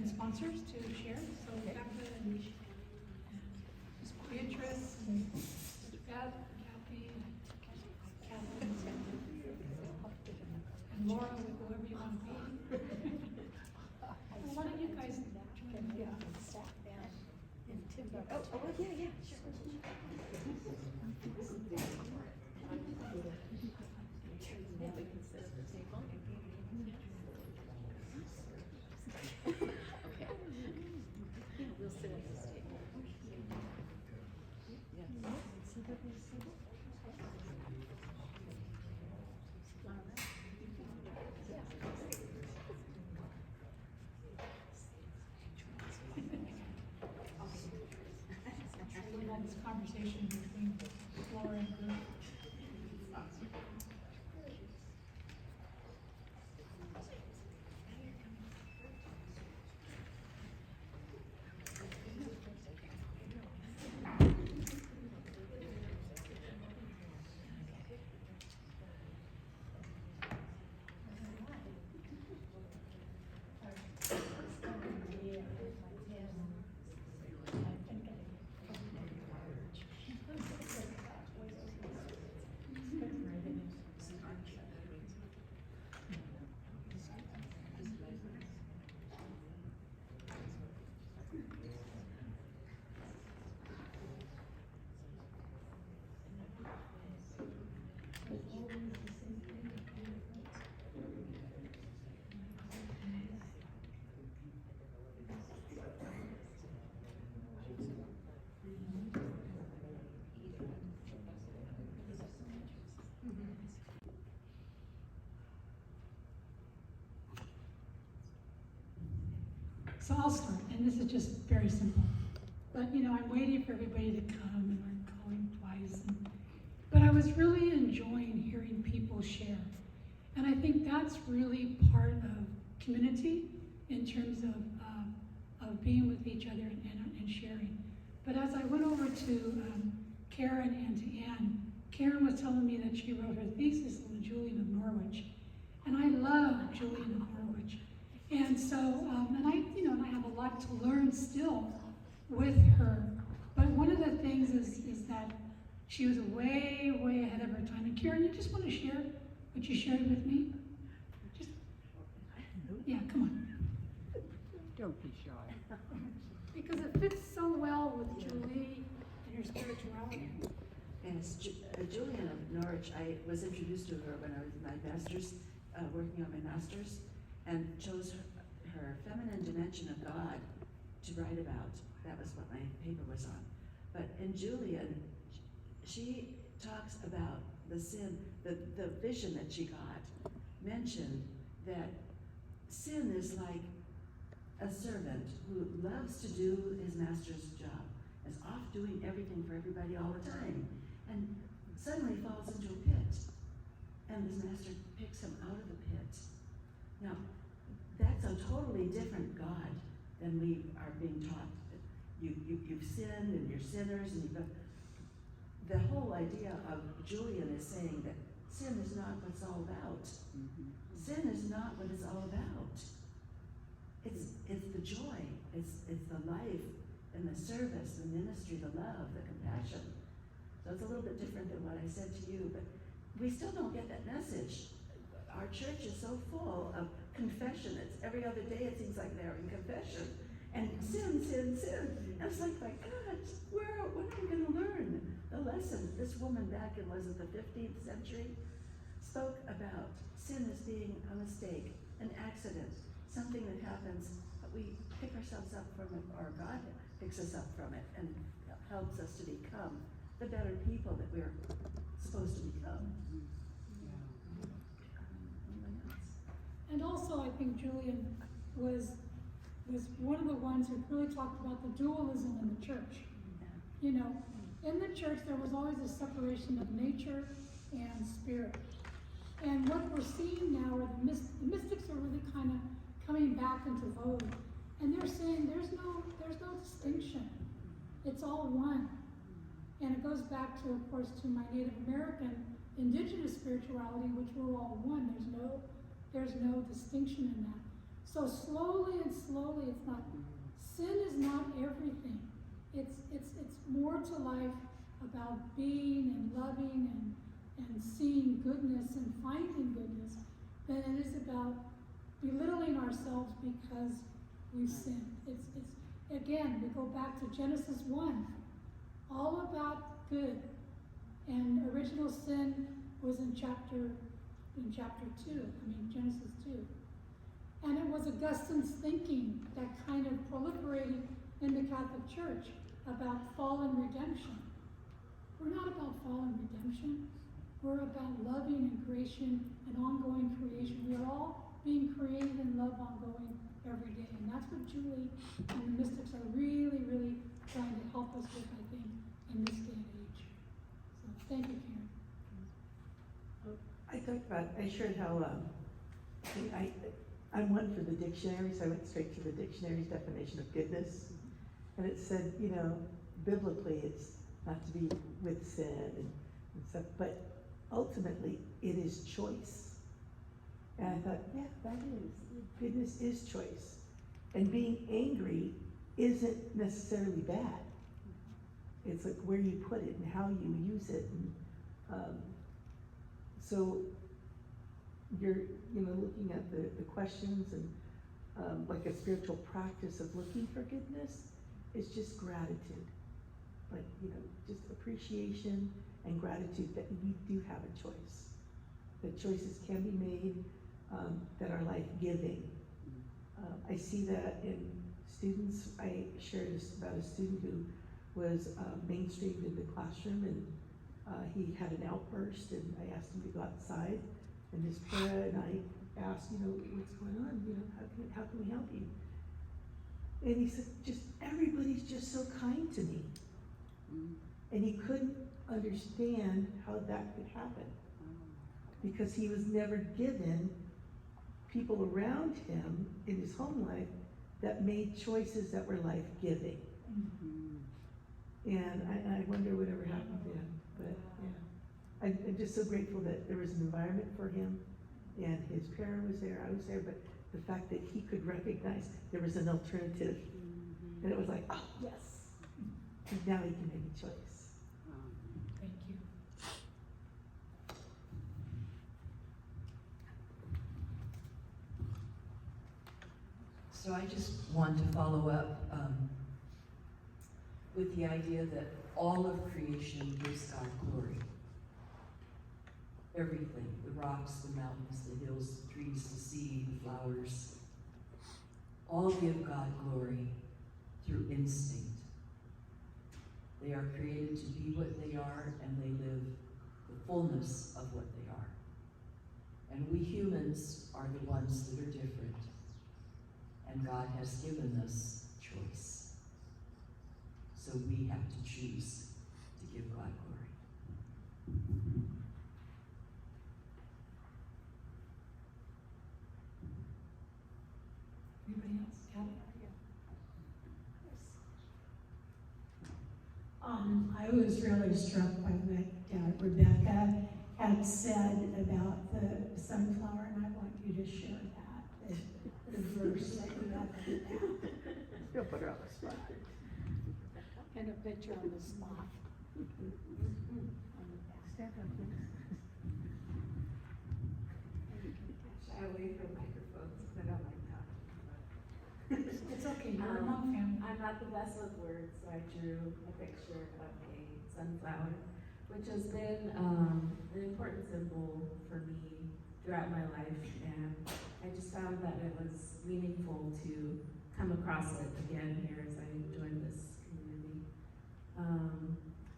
sponsors to share. So Becca and Beatrice and Beth, Kathy, Kathleen, and Laura with whoever you want to be. Well, why don't you guys join me? This conversation between Laura and group. So I'll start, and this is just very simple. But you know, I'm waiting for everybody to come, and we're calling twice. But I was really enjoying hearing people share. And I think that's really part of community in terms of being with each other and sharing. But as I went over to Karen and to Anne, Karen was telling me that she wrote her thesis on Julian of Norwich. And I love Julian of Norwich. And so, and I have a lot to learn still with her. But one of the things is that she was way, way ahead of her time. And Karen, you just want to share what you shared with me? Just, yeah, come on. Don't be shy. Because it fits so well with Julie and her spirituality. Yes, Julian of Norwich, I was introduced to her when I was in my master's, working on my master's, and chose her feminine dimension of God to write about. That was what my paper was on. But in Julian, she talks about the sin, the vision that she got, mentioned that sin is like a servant who loves to do his master's job, is off doing everything for everybody all the time, and suddenly falls into a pit, and his master picks him out of the pit. Now, that's a totally different God than we are being taught. You've sinned and you're sinners, and you've got, the whole idea of Julian is saying that sin is not what it's all about. Sin is not what it's all about. It's the joy, it's the life and the service, the ministry, the love, the compassion. So it's a little bit different than what I said to you, but we still don't get that message. Our church is so full of confession. It's every other day it seems like they're in confession. And sin, sin, sin. And it's like, my God, when are we going to learn the lesson? This woman back in, was it the 15th century, spoke about sin as being a mistake, an accident, something that happens, but we pick ourselves up from it, or God picks us up from it and helps us to become the better people that we're supposed to become. And also, I think Julian was one of the ones who really talked about the dualism in the church. You know, in the church there was always a separation of nature and spirit. And what we're seeing now are the mystics are really kind of coming back into vogue. And they're saying there's no distinction. It's all one. And it goes back to, of course, to my Native American indigenous spirituality, which we're all one. There's no distinction in that. So slowly and slowly, it's not, sin is not everything. It's more to life about being and loving and seeing goodness and finding goodness than it is about belittling ourselves because we've sinned. It's again, we go back to Genesis 1, all about good. And original sin was in chapter 2, Genesis 2. And it was Augustine's thinking that kind of proliferated in the Catholic Church about fallen redemption. We're not about fallen redemption. We're about loving and creation and ongoing creation. We are all being created in love ongoing every day. And that's what Julie and the mystics are really, really trying to help us with, I think, in this day and age. So thank you, Karen. I shared how, I'm one for the dictionary, so I went straight to the dictionary's definition of goodness. And it said, you know, biblically it's not to be with sin and stuff, but ultimately it is choice. And I thought, yeah, that is. Goodness is choice. And being angry isn't necessarily bad. It's like where you put it and how you use it. And, so you're, looking at the questions and like a spiritual practice of looking for goodness is just gratitude. Like, just appreciation and gratitude that we do have a choice. That choices can be made that are life-giving. I see that in students. I shared about a student who was mainstreamed in the classroom, and he had an outburst, and I asked him to go outside, and his parent and I asked, what's going on? How can we help you? And he said, everybody's just so kind to me. And he couldn't understand how that could happen because he was never given people around him in his home life that made choices that were life-giving. And I wonder whatever happened to him, but yeah. I'm just so grateful that there was an environment for him, and his parent was there, I was there, but the fact that he could recognize there was an alternative, and it was like, oh, yes, and now he can make a choice. Thank you. So I just want to follow up with the idea that all of creation gives God glory. Everything, the rocks, the mountains, the hills, the trees, the sea, the flowers, all give God glory through instinct. They are created to be what they are, and they live the fullness of what they are. And we humans are the ones that are different. And God has given us choice. So we have to choose to give God glory. Anybody else? Kathy? I was really struck by what Rebecca had said about the sunflower, and I want you to share that, the verse that you have in that. You'll put her on the spot. And a picture on the spot. Stand up, please. Shy away from microphones, because I don't like talking. It's okay, you're among family. I'm not the best with words, so I drew a picture of a sunflower, which has been an important symbol for me throughout my life, and I just found that it was meaningful to come across it again here as I joined this community.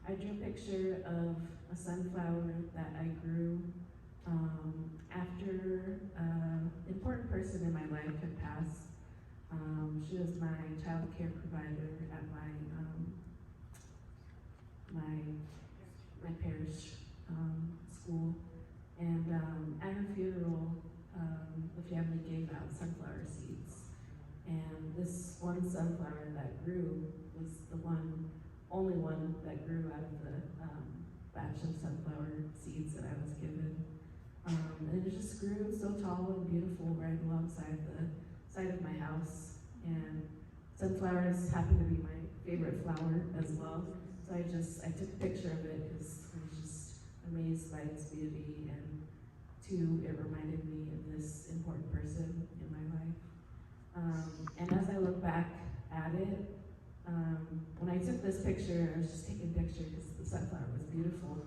I drew a picture of a sunflower that I grew after an important person in my life had passed. She was my child care provider at my parish school, and at her funeral, the family gave out sunflower seeds, and this one sunflower that grew was the only one that grew out of the batch of sunflower seeds that I was given, and it just grew so tall and beautiful right alongside the side of my house, and sunflowers happen to be my favorite flower as well. So I took a picture of it because I was just amazed by its beauty, and two, it reminded me of this important person in my life. And as I look back at it, when I took this picture, I was just taking a picture because the sunflower was beautiful.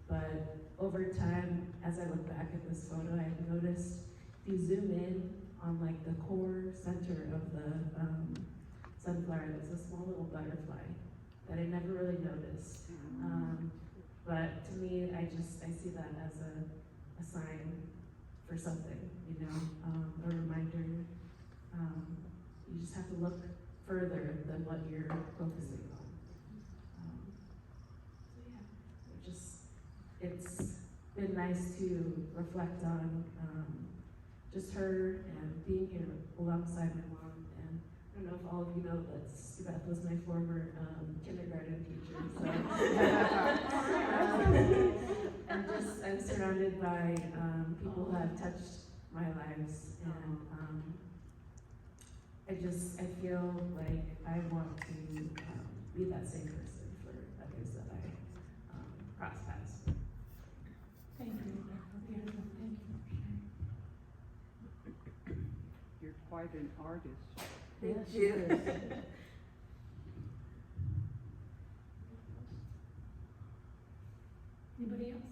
But over time, as I look back at this photo, I noticed if you zoom in on like the core center of the sunflower, there's a small little butterfly that I never really noticed. But to me, I see that as a sign for something, a reminder. You just have to look further than what you're focusing on. It's been nice to reflect on just her and being here alongside my mom. And I don't know if all of you know, but Beth was my former kindergarten teacher. So, and I'm surrounded by people who have touched my lives, and I feel like I want to be that same person for others that I cross paths with. Thank you, Rebecca. Beautiful. Thank you for sharing. You're quite an artist. Thank you. Anybody else?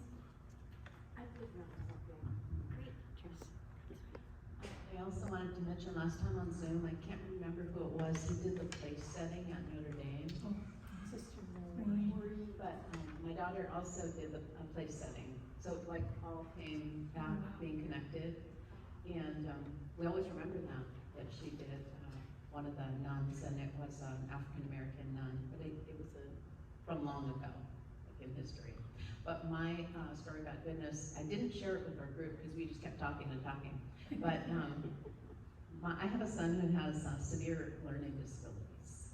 I also wanted to mention last time on Zoom, I can't remember who it was who did the place setting at Notre Dame. Sister Maureen. But my daughter also did a place setting. So it like all came back being connected. And we always remember that she did one of the nuns, and it was an African-American nun, but it was from long ago, like in history. But my story about goodness, I didn't share it with our group because we just kept talking and talking. But I have a son who has severe learning disabilities.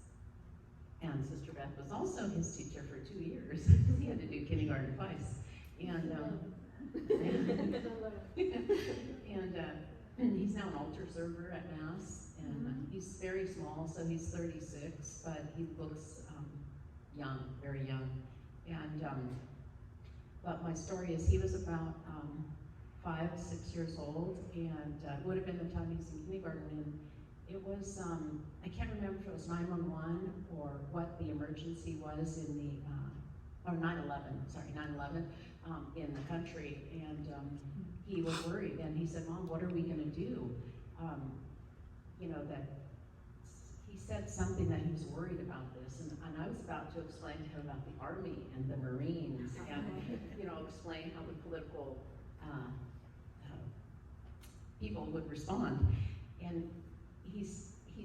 And Sister Beth was also his teacher for 2 years because he had to do kindergarten twice. And and he's now an altar server at Mass, and he's very small, so he's 36, but he looks young, very young. And but my story is he was about 5, 6 years old, and would have been the time he was in kindergarten, it was, I can't remember if it was 911 or what the emergency was in the, or 9/11, sorry, 9/11, in the country, and he was worried, and he said, Mom, what are we gonna do? You know, that he said something that he was worried about this, and I was about to explain to him about the Army and the Marines, and, you know, explain how the political people would respond. And he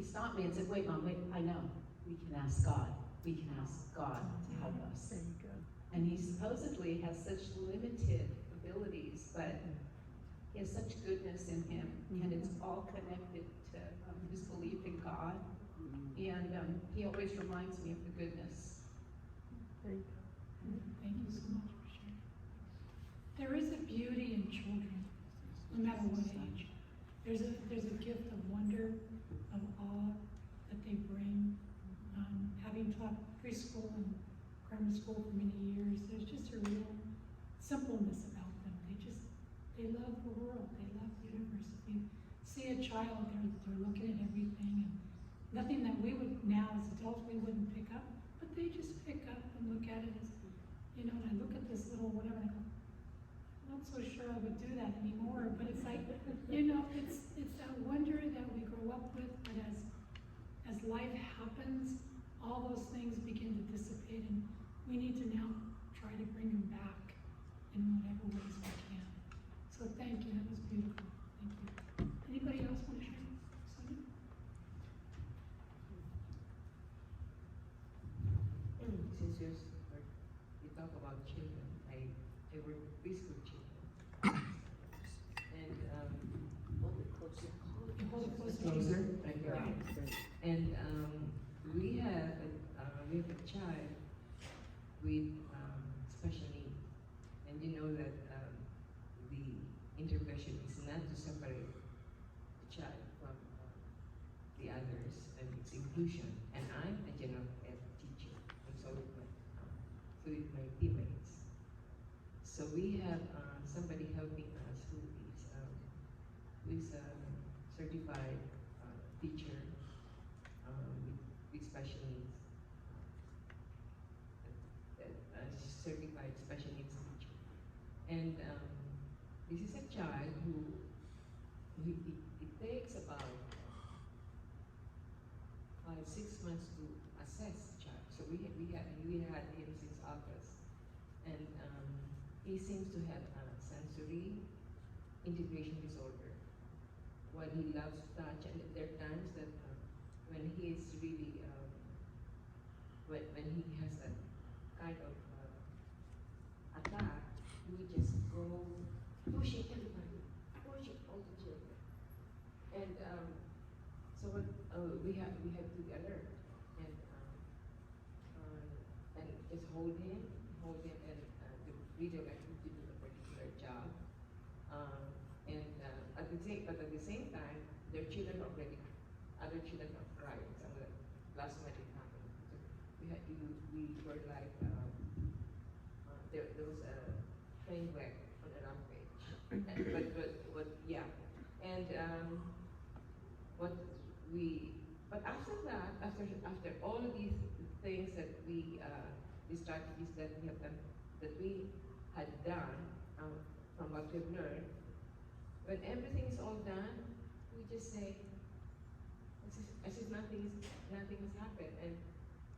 stopped me and said, wait, Mom, wait, I know. We can ask God. We can ask God to help us. There you go. And he supposedly has such limited abilities, but he has such goodness in him, and it's all connected to his belief in God. And he always reminds me of the goodness. There you go. Thank you so much for sharing. There is a beauty in children, no matter what age. There's a gift of wonder, of awe that they bring. Having taught preschool and grammar school for many years, there's just a real simpleness about them. They love the world. They love the universe. If you see a child, they're looking at everything, and nothing that we would now as adults we wouldn't pick up, but they just pick up and look at it as, you know, and I look at this little whatever, and I go, I'm not so sure I would do that anymore, but it's like, you know, it's that wonder that we grow up with, but as life happens, all those things begin to dissipate, and we need to now try to bring them back in whatever ways we can. So thank you, that was beautiful. Thank you. Anybody else want to share? Sonia? Since you talk about children, I work with preschool children. And Hold it closer. Hold it closer. closer, right here. And we have a child with special needs, and you know that the intervention is not to separate the child from the others, and it's inclusion. And I'm a general ed teacher, and so with my teammates. So we have somebody helping us who is a certified teacher with special needs, certified special needs teacher. And this is a child who it takes about 5-6 months to assess the child. So we had him since August, and he seems to have a sensory integration disorder. What he loves to touch, and there are times that when he is really when he has a kind of attack, he would just go pushing everybody, pushing all the children. And so what we have to be alert and just hold him, and redirect him to do a particular job. But at the same time, their children already, other children are crying. Some of the last night it happened. So we were like there was a train wreck on a rampage. but yeah, and but after that, after all of these things that these strategies that we have done, that we had done from what we've learned, when everything is all done, we just say, as if nothing has happened.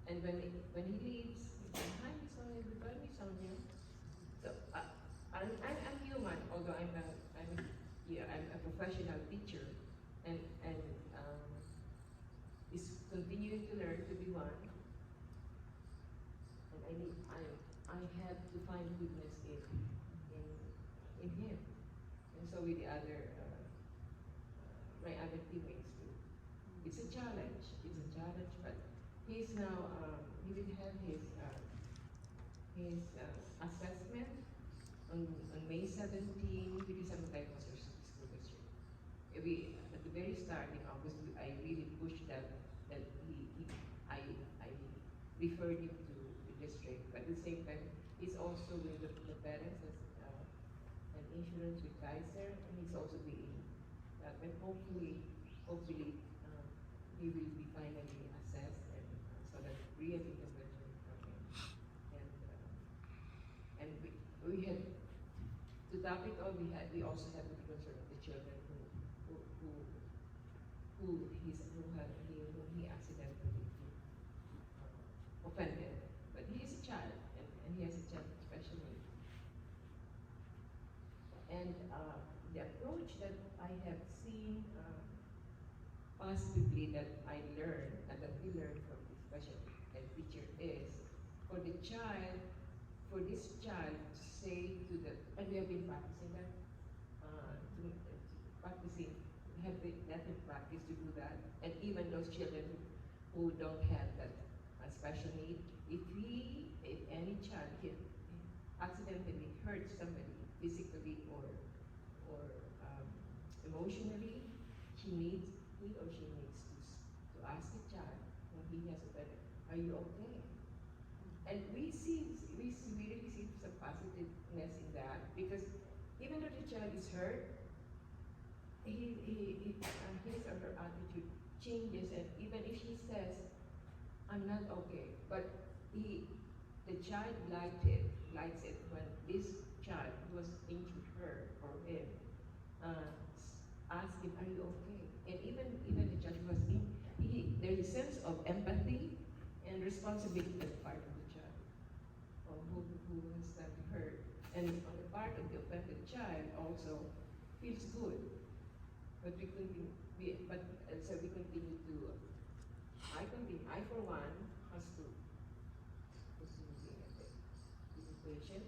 And when he leaves, he says, hi, Miss Sonia, goodbye, Miss Sonia. So I'm human, although I'm a professional teacher, and is continuing to learn to be one. And I have to find goodness in him. And so with the other, my other teammates too. It's a challenge, but he's now, he will have his assessment on May 17, because I'm a diagnosis school district. At the very start in August, I really pushed that I referred him to the district, but at the same time, he's also with the parents as an insurance with Kaiser, and he's also being, but hopefully he will be finally assessed, and so that real intervention from him. And we had, to top it all, we also had to be concerned of the children who he accidentally offended. But he is a child, and he has a child with special needs. And the approach that I have seen positively, that I learned and that we learned from the special ed teacher, is for this child to say to the, and we have been practicing that, let them practice to do that. And even those children who don't have that special need, if any child accidentally hurts somebody physically or emotionally, he or she needs to ask the child when he has offended, are you okay? And we really see some positiveness in that, because even though the child is hurt, his or her attitude changes, and even if she says, I'm not okay, but the child likes it when this child who was injured her or him asked him, are you okay? And even the child who was there's a sense of empathy and responsibility on the part of the child, or who has been hurt, and on the part of the offended child also feels good. But we continue to, I for one, has to be patient,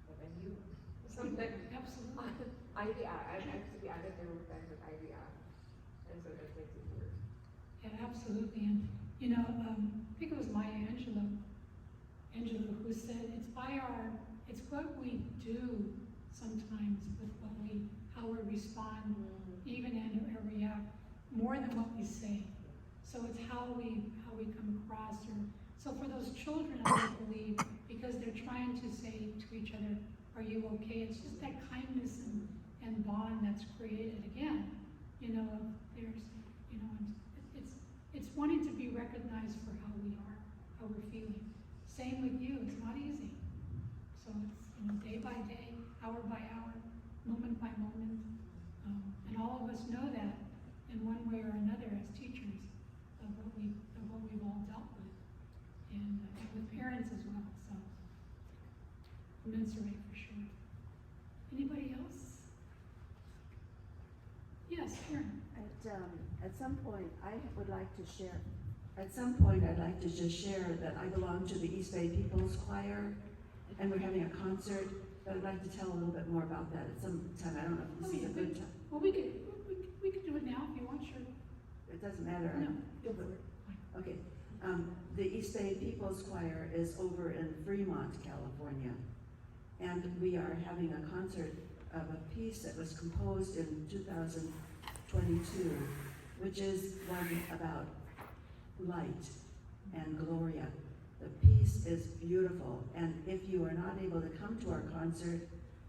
but I'm human. Sometimes, Absolutely. I react. I have to be honest, there were times that I react, and so that makes it worse. Yeah, absolutely. And, I think it was Maya Angelou who said, it's what we do sometimes with how we respond, even and react, more than what we say. So it's how we come across. So for those children, I believe, because they're trying to say to each other, are you okay? It's just that kindness and bond that's created again. It's wanting to be recognized for how we are, how we're feeling. Same with you, it's not easy. So it's day by day, hour by hour, moment by moment. And all of us know that in one way or another as teachers of what we've all dealt with. And with parents as well, so commensurate for sure. Anybody else? Yes, Karen. At some point, I'd like to just share that I belong to the East Bay People's Choir, and we're having a concert, but I'd like to tell a little bit more about that at some time. I don't know if this is a good time. Well, we could do it now if you want, sure. It doesn't matter. No, go for it. Okay. The East Bay People's Choir is over in Fremont, California, and we are having a concert of a piece that was composed in 2022, which is one about light and Gloria. The piece is beautiful, and if you are not able to come to our concert,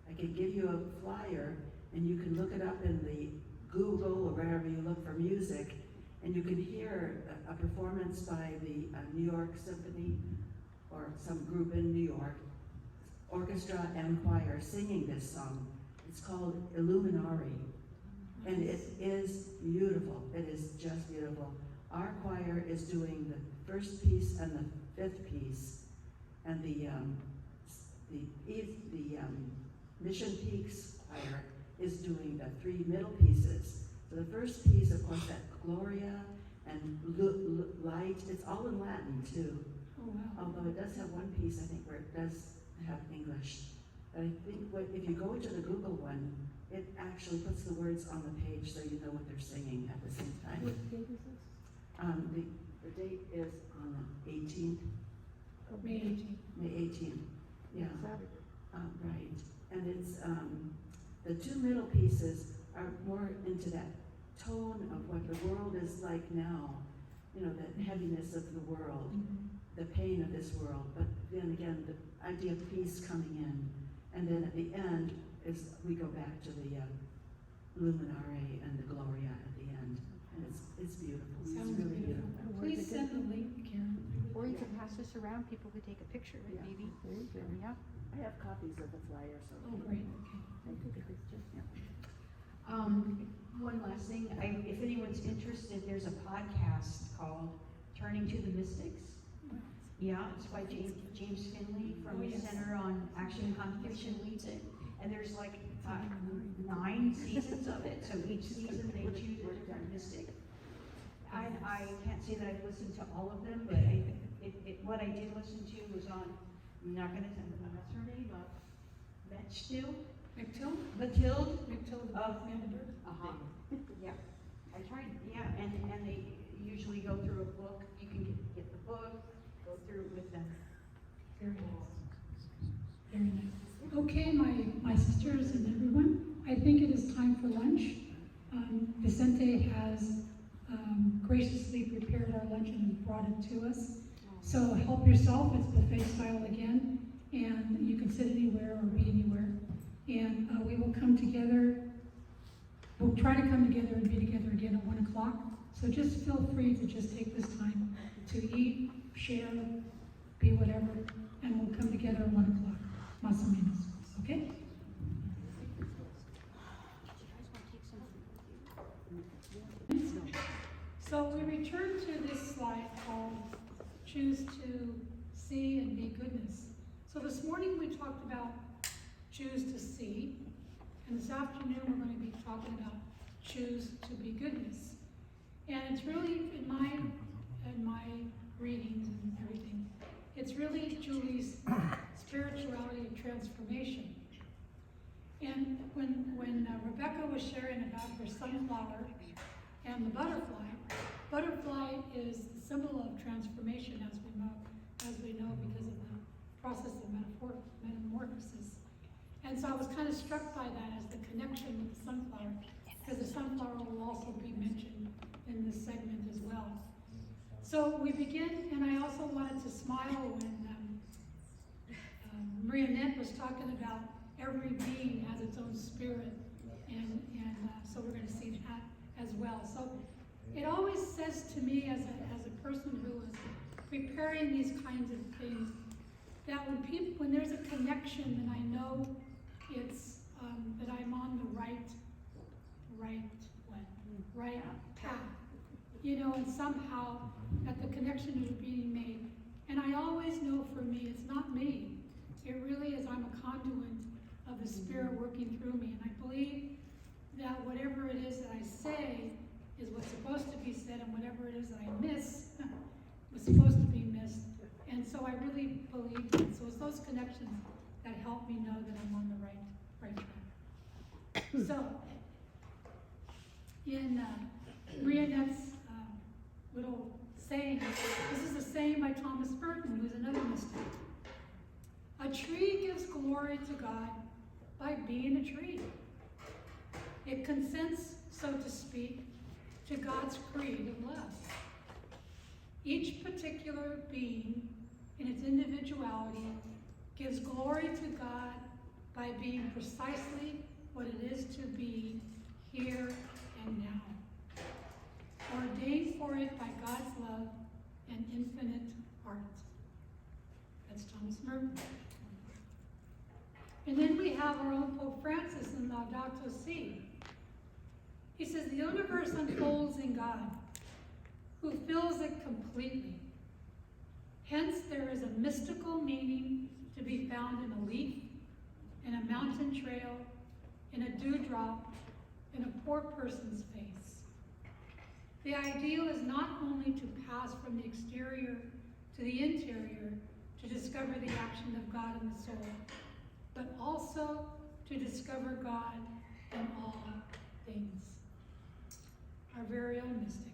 I can give you a flyer, and you can look it up in the Google or wherever you look for music, and you can hear a performance by the New York Symphony or some group in New York, orchestra and choir singing this song. It's called Illuminari, and it is beautiful. It is just beautiful. Our choir is doing the first piece and the fifth piece, and the Mission Peaks choir is doing the three middle pieces. So the first piece, of course, that Gloria and light, it's all in Latin too. Oh, wow. Although it does have one piece, I think, where it does have English. But I think if you go to the Google one, it actually puts the words on the page so you know what they're singing at the same time. What date is this? The date is on the 18th. May 18th. May 18th, yeah. Saturday. Right, and it's, the two middle pieces are more into that tone of what the world is like now, that heaviness of the world, the pain of this world, but then again, the idea of peace coming in, and then at the end we go back to the Luminare and the Gloria at the end, And it's beautiful, it's Sounds really beautiful. beautiful. Please send the link, Karen. Or you can pass this around, people could take a picture of it, Yeah, maybe. there you go. Yeah. I have copies of the flyer, so. Oh, great, okay. Thank you, Kristen. One last thing, if anyone's interested, there's a podcast called Turning to the Mystics. Yeah, it's by James Finley from the Center on Action and Contemplation leads it. And there's like 9 seasons of it, so each season they choose a different mystic. I can't say that I've listened to all of them, but what I did listen to was on, I'm not gonna tell you, what's her name, Mathilde of Vandenberg. Yeah, I tried, yeah, and they usually go through a book, you can get the book, go through it with them. Very nice. Very nice. Okay, my sisters and everyone, I think it is time for lunch. Vicente has graciously prepared our lunch and brought it to us. So help yourself, it's buffet style again, and you can sit anywhere or be anywhere. And we will come together, we'll try to come together and be together again at 1 o'clock. So just feel free to just take this time to eat, share, be whatever, and we'll come together at 1 o'clock. Más o menos, okay? So we return to this slide called Choose to See and Be Goodness. So this morning we talked about choose to see, and this afternoon we're going to be talking about choose to be goodness. And it's really, in my readings and everything, it's really Julie's spirituality of transformation. And when Rebecca was sharing about her sunflower and the butterfly is the symbol of transformation, as we know because of the process of metamorphosis. And so I was kind of struck by that as the connection with the sunflower, because the sunflower will also be mentioned in this segment as well. So we begin, and I also wanted to smile when Maria Nett was talking about every being has its own spirit, and so we're going to see that as well. So it always says to me as a person who is preparing these kinds of things, that when there's a connection, then I know it's that I'm on the right path, and somehow that the connection is being made. And I always know for me, it's not me. It really is, I'm a conduit of the Spirit working through me. And I believe that whatever it is that I say is what's supposed to be said, and whatever it is that I miss was supposed to be missed. And so I really believe that. So it's those connections that help me know that I'm on the right track. So, in Maria Nett's little saying, this is a saying by Thomas Merton, who's another mystic. A tree gives glory to God by being a tree. It consents, so to speak, to God's creative love. Each particular being in its individuality gives glory to God by being precisely what it is to be here and now, ordained for it by God's love and infinite art. That's Thomas Merton. And then we have our own Pope Francis in Laudato Si. He says, the universe unfolds in God, who fills it completely. Hence, there is a mystical meaning to be found in a leaf, in a mountain trail, in a dewdrop, in a poor person's face. The ideal is not only to pass from the exterior to the interior to discover the action of God in the soul, but also to discover God in all things. Our very own mystic.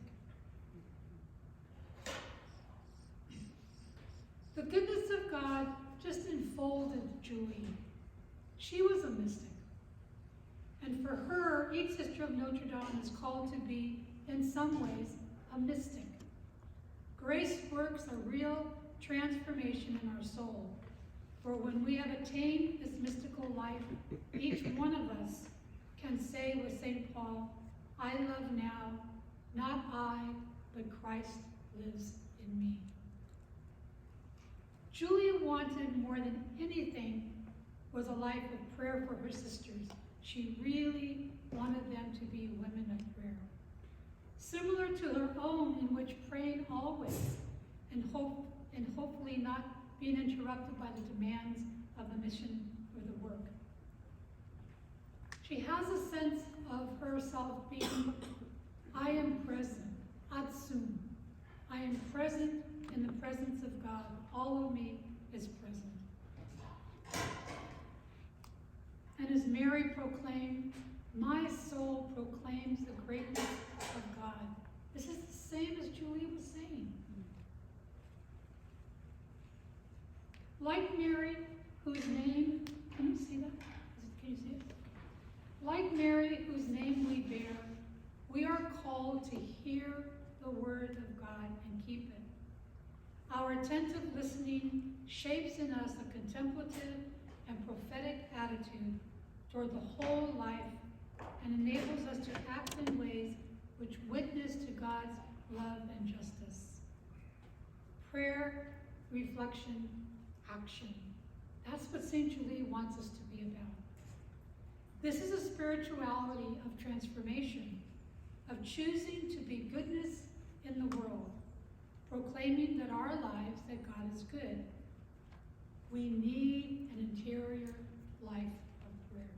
The goodness of God just enfolded Julie. She was a mystic. And for her, each sister of Notre Dame is called to be, in some ways, a mystic. Grace works a real transformation in our soul. For when we have attained this mystical life, each one of us can say with St. Paul, I love now Not I, but Christ lives in me. Julia wanted more than anything was a life of prayer for her sisters. She really wanted them to be women of prayer. Similar to her own, in which praying always and hopefully not being interrupted by the demands of the mission or the work. She has a sense of herself being, I am present, atsum. I am present in the presence of God. All of me is present. And as Mary proclaimed, my soul proclaims the greatness of God. This is the same as Julia was saying. Like Mary, whose name, can you see that? Can you see it? Like Mary, whose name we bear, we are called to hear the word of God and keep it. Our attentive listening shapes in us a contemplative and prophetic attitude toward the whole life and enables us to act in ways which witness to God's love and justice. Prayer, reflection, action. That's what St. Julie wants us to be about. This is a spirituality of transformation, of choosing to be goodness in the world, proclaiming that our lives, that God is good. We need an interior life of prayer.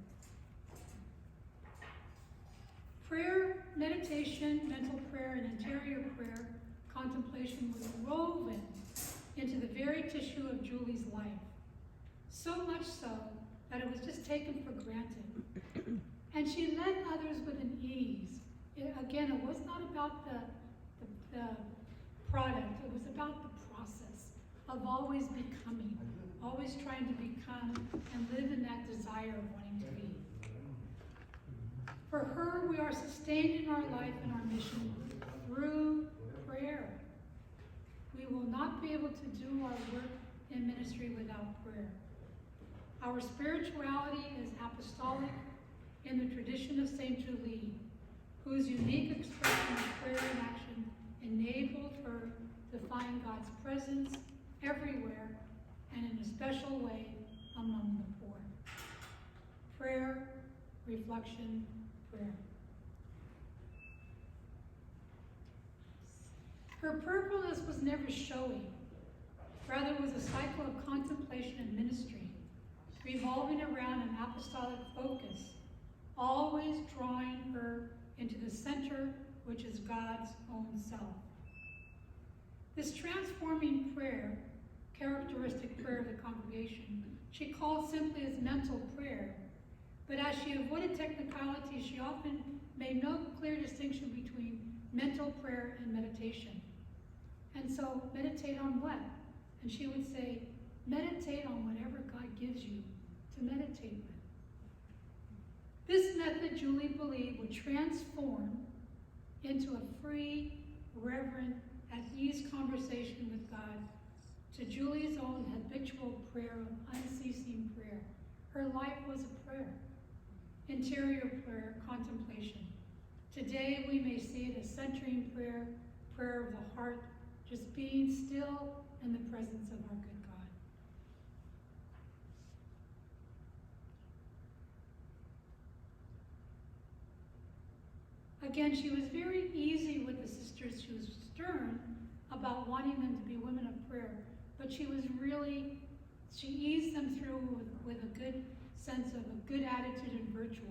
Prayer, meditation, mental prayer, and interior prayer, contemplation was woven into the very tissue of Julie's life. So much so that it was just taken for granted. And she led others with an ease. Again, it was not about the product, it was about the process of always becoming, always trying to become and live in that desire of wanting to be. For her, we are sustained in our life and our mission through prayer. We will not be able to do our work in ministry without prayer. Our spirituality is apostolic in the tradition of St. Julie, whose unique expression of prayer in action enabled her to find God's presence everywhere and in a special way among the poor. Prayer, reflection, prayer. Her purpose was never showy. Rather, it was a cycle of contemplation and ministry, revolving around an apostolic focus, always drawing her into the center, which is God's own self. This transforming prayer, characteristic prayer of the congregation, she called simply as mental prayer, but as she avoided technicalities, she often made no clear distinction between mental prayer and meditation. And so, meditate on what? And she would say, meditate on whatever God gives you to meditate with. This method, Julie believed, would transform into a free, reverent, at ease conversation with God, to Julie's own habitual prayer of unceasing prayer. Her life was a prayer, interior prayer, contemplation. Today we may see it as centering prayer, prayer of the heart, just being still in the presence of our good God. Again, she was very easy with the sisters. She was stern about wanting them to be women of prayer, but she eased them through with a good sense of a good attitude and virtue.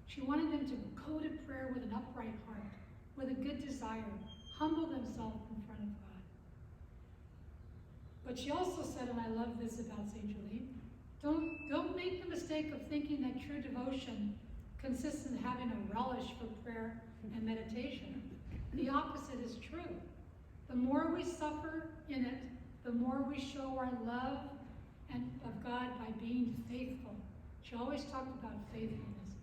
She wanted them to go to prayer with an upright heart, with a good desire, humble themselves in front of God. But she also said, and I love this about St. Julie, don't make the mistake of thinking that true devotion consists in having a relish for prayer and meditation. The opposite is true. The more we suffer in it, the more we show our love of God by being faithful. She always talked about faithfulness.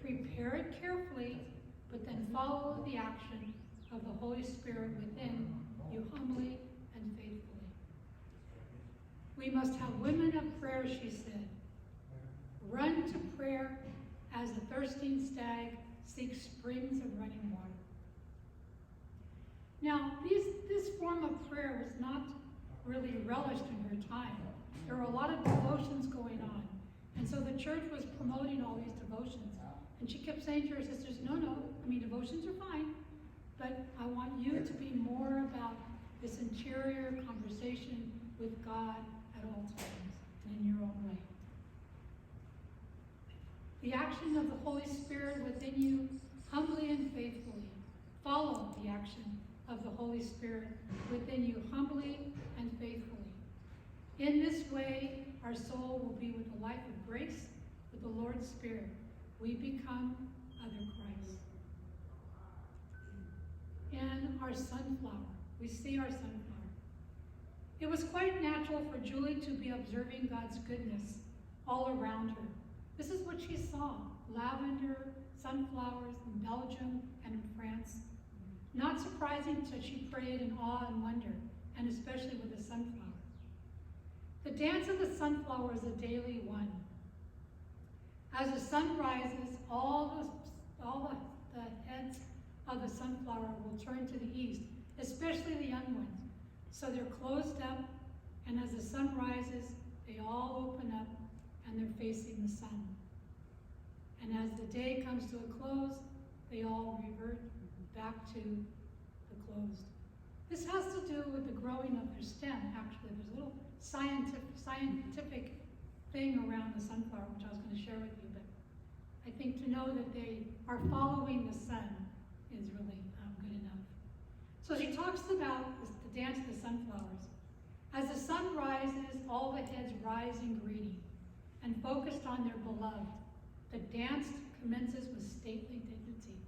Prepare it carefully, but then follow the action of the Holy Spirit within you humbly and faithfully. We must have women of prayer, she said. Run to prayer as a thirsting stag seeks springs of running water. Now, this form of prayer was not really relished in her time. There were a lot of devotions going on. And so the church was promoting all these devotions. And she kept saying to her sisters, no, devotions are fine, but I want you to be more about this interior conversation with God at all times and in your own way. The action of the Holy Spirit within you, humbly and faithfully. Follow the action of the Holy Spirit within you, humbly and faithfully. In this way, our soul will be with a life of grace, with the Lord's Spirit. We become other Christ. And our sunflower. We see our sunflower. It was quite natural for Julie to be observing God's goodness all around her. This is what she saw: lavender, sunflowers in Belgium and in France. Not surprising that she prayed in awe and wonder, and especially with the sunflower. The dance of the sunflower is a daily one. As the sun rises, all the heads of the sunflower will turn to the east, especially the young ones. So they're closed up, and as the sun rises, they all open up and they're facing the sun. And as the day comes to a close, they all revert back to the closed. This has to do with the growing of their stem, actually. There's a little scientific thing around the sunflower, which I was going to share with you, but I think to know that they are following the sun is really good enough. So she talks about the dance of the sunflowers. As the sun rises, all the heads rise in greeting and focused on their beloved. The dance commences with stately dignity.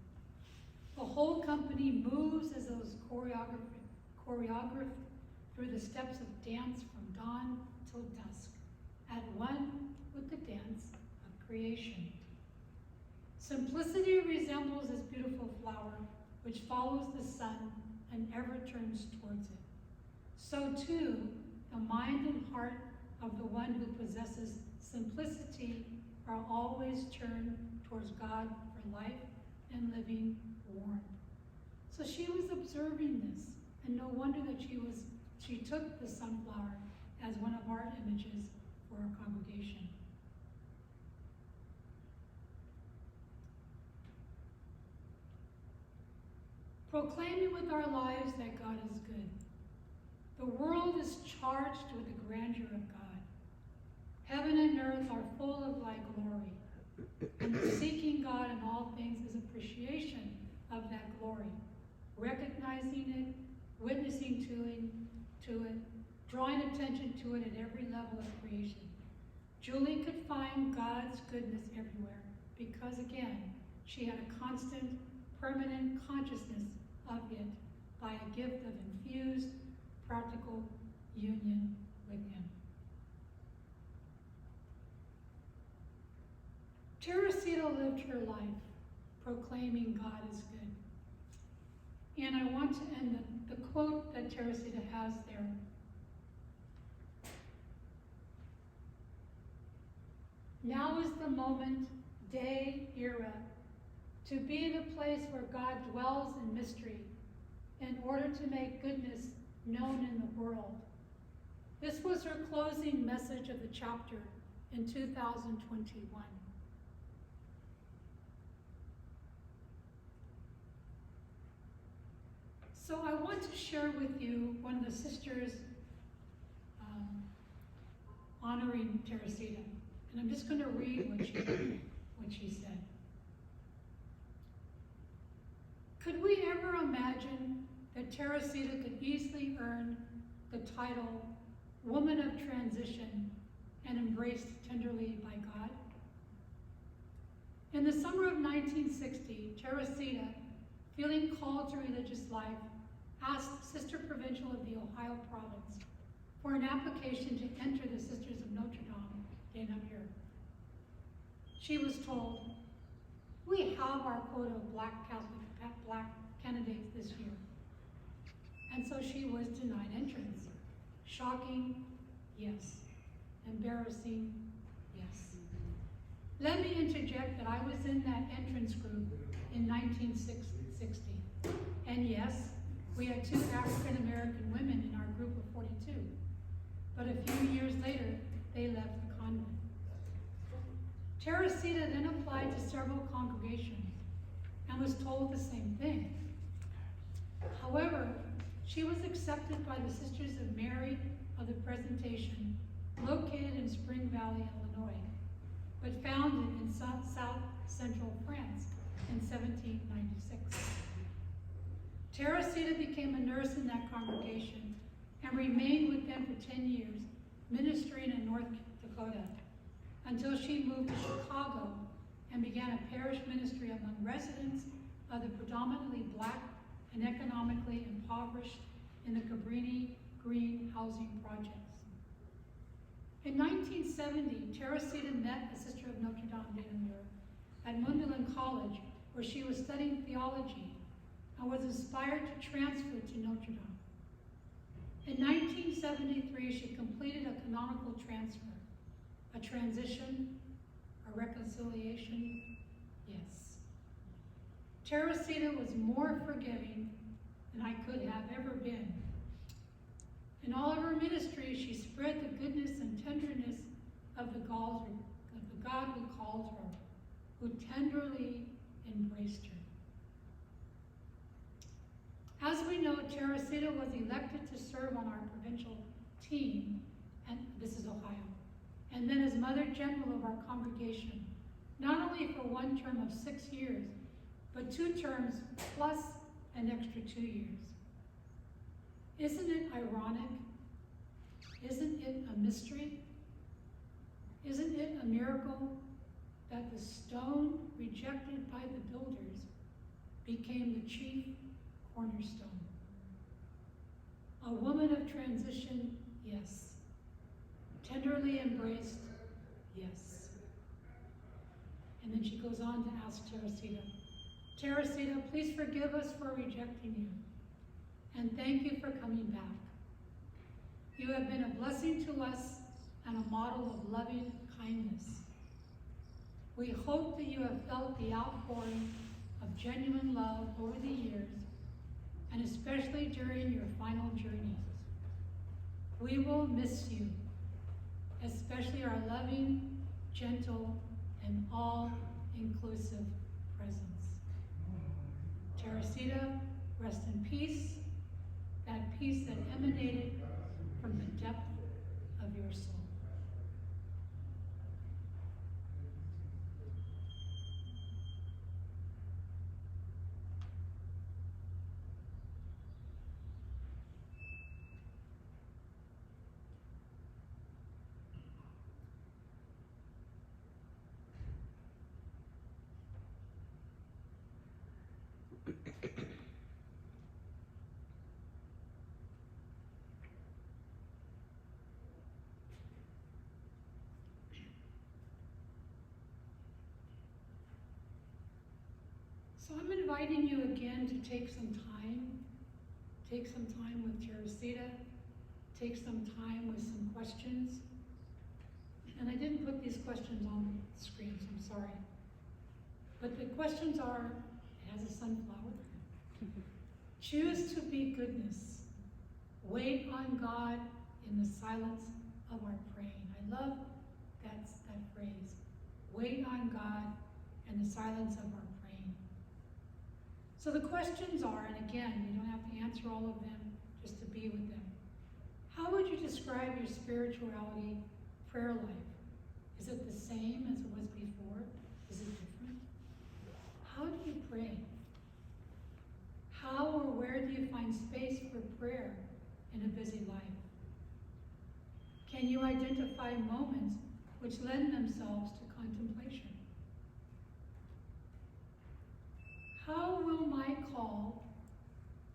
The whole company moves as those choreographed through the steps of dance from dawn till dusk, at one with the dance of creation. Simplicity resembles this beautiful flower which follows the sun and ever turns towards it. So too, the mind and heart of the one who possesses simplicity are always turned towards God for life and living warmth. So she was observing this, and no wonder that she took the sunflower as one of our images for our congregation. Proclaiming with our lives that God is good. The world is charged with the grandeur of God. Heaven and earth are full of thy glory. And seeking God in all things is appreciation of that glory. Recognizing it, witnessing to it, drawing attention to it at every level of creation. Julie could find God's goodness everywhere because, again, she had a constant, permanent consciousness of it by a gift of infused, practical union with him. Teresita lived her life proclaiming God is good. And I want to end the quote that Teresita has there. Now is the moment, day, era, to be in a place where God dwells in mystery in order to make goodness known in the world. This was her closing message of the chapter in 2021. So I want to share with you one of the sisters honoring Teresita. And I'm just going to read what she said. Could we ever imagine that Teresita could easily earn the title Woman of Transition and embraced tenderly by God? In the summer of 1960, Teresita, feeling called to religious life, asked Sister Provincial of the Ohio Province for an application to enter the Sisters of Notre Dame de Namur. She was told, "We have our quota of black candidates this year." And so she was denied entrance. Shocking? Yes. Embarrassing? Yes. Let me interject that I was in that entrance group in 1960. And yes, We had 2 African-American women in our group of 42. But a few years later, they left the convent. Teresita then applied to several congregations and was told the same thing. However, she was accepted by the Sisters of Mary of the Presentation, located in Spring Valley, Illinois, but founded in South Central France in 1796. Teresita became a nurse in that congregation and remained with them for 10 years, ministering in North Dakota, until she moved to Chicago and began a parish ministry among residents of the predominantly Black and economically impoverished in the Cabrini Green housing projects. In 1970, Teresita met a Sister of Notre Dame de Namur at Mundelein College, where she was studying theology and was inspired to transfer to Notre Dame. In 1973, she completed a canonical transfer. A transition, a reconciliation, yes. Teresita was more forgiving than I could have ever been. In all of her ministry, she spread the goodness and tenderness of the God who called her, who tenderly embraced her. As we know, Teresita was elected to serve on our provincial team, and this is Ohio, and then as Mother General of our congregation, not only for one term of 6 years, but 2 terms plus an extra 2 years. Isn't it ironic? Isn't it a mystery? Isn't it a miracle that the stone rejected by the builders became the chief cornerstone? A woman of transition, yes. Tenderly embraced, yes. And then she goes on to ask Teresita, Teresita, please forgive us for rejecting you, and thank you for coming back. You have been a blessing to us and a model of loving kindness. We hope that you have felt the outpouring of genuine love over the years, and especially during your final journey. We will miss you, especially our loving, gentle, and all-inclusive presence. Teresita, rest in peace, that peace that emanated from the depth of your soul. So I'm inviting you again to take some time with Teresita, take some time with some questions. And I didn't put these questions on the screen, so I'm sorry. But the questions are, it has a sunflower. Choose to be goodness. Wait on God in the silence of our praying. I love that phrase. Wait on God in the silence of our praying. So the questions are, and again, you don't have to answer all of them, just to be with them. How would you describe your spirituality prayer life? Is it the same as it was before? Is it different? How do you pray? How or where do you find space for prayer in a busy life? Can you identify moments which lend themselves to contemplation? How will my call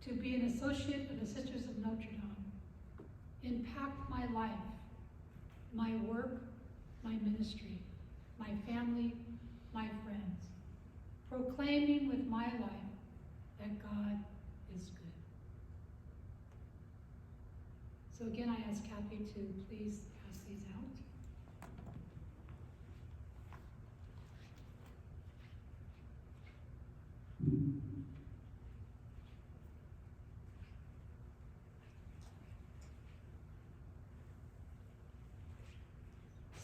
to be an associate of the Sisters of Notre Dame impact my life, my work, my ministry, my family, my friends, proclaiming with my life that God is good? So again, I ask Kathy to please pass these out.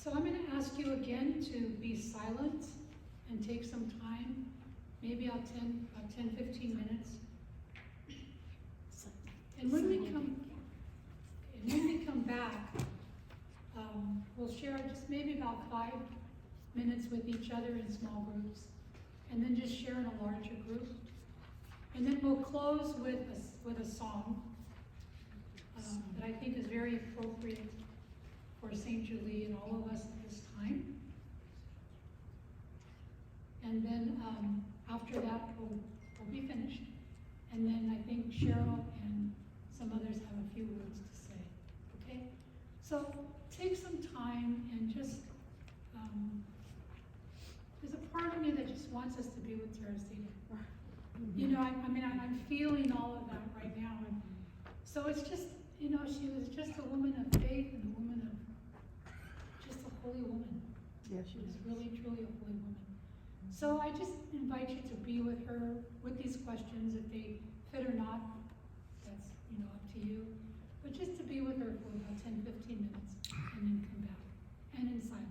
So I'm gonna ask you again to be silent and take some time, maybe about 10-15 minutes. And when we come back, we'll share just maybe about 5 minutes with each other in small groups, and then just share in a larger group. And then we'll close with a song that I think is very appropriate for St. Julie and all of us at this time. And then after that, we'll be finished. And then I think Cheryl and some others have a few words to say. Okay? So take some time and just, there's a part of me that just wants us to be with Teresita. You know, I'm feeling all of that right now. And so it's just, you know, she was just a woman of faith and a woman of, just a holy woman. Yeah, She was really, truly a holy woman. So I just invite you to be with her with these questions. If they fit or not, that's, you know, up to you. But just to be with her for about 10-15 minutes and then come back, and in silence.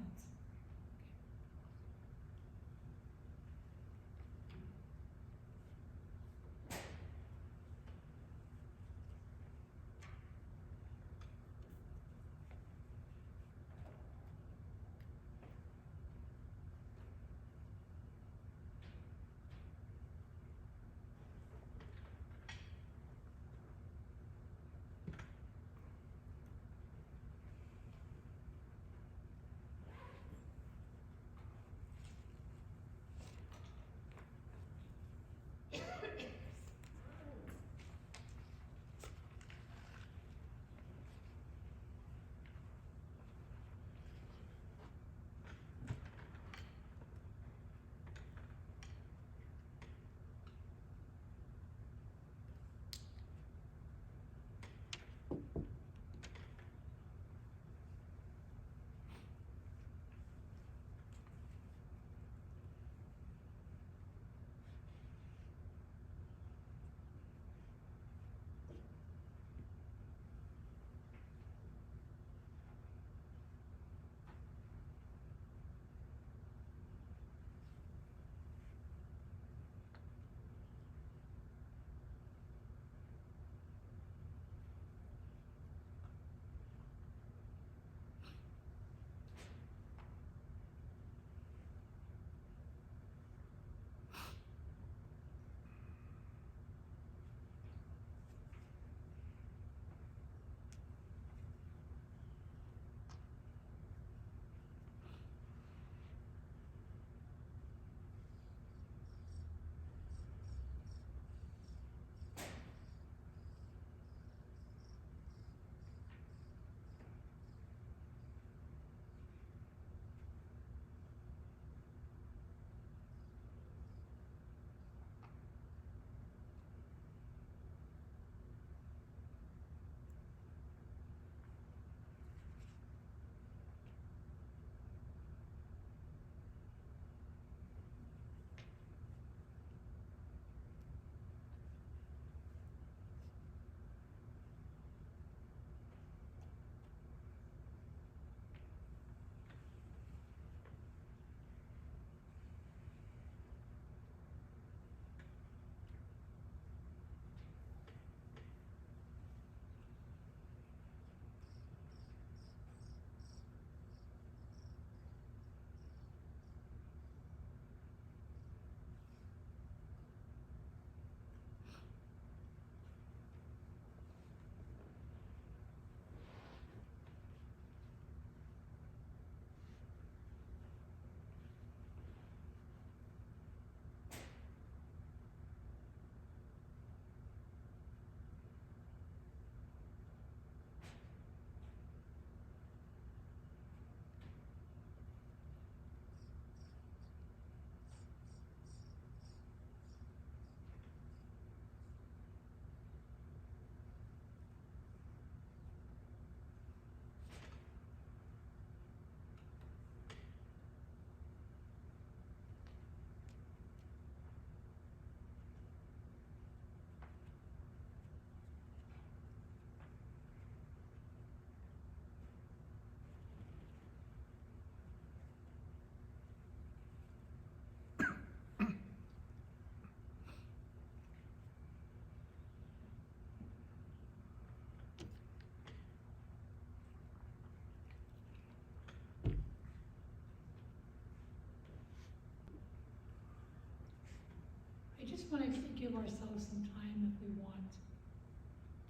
just want to give ourselves some time if we want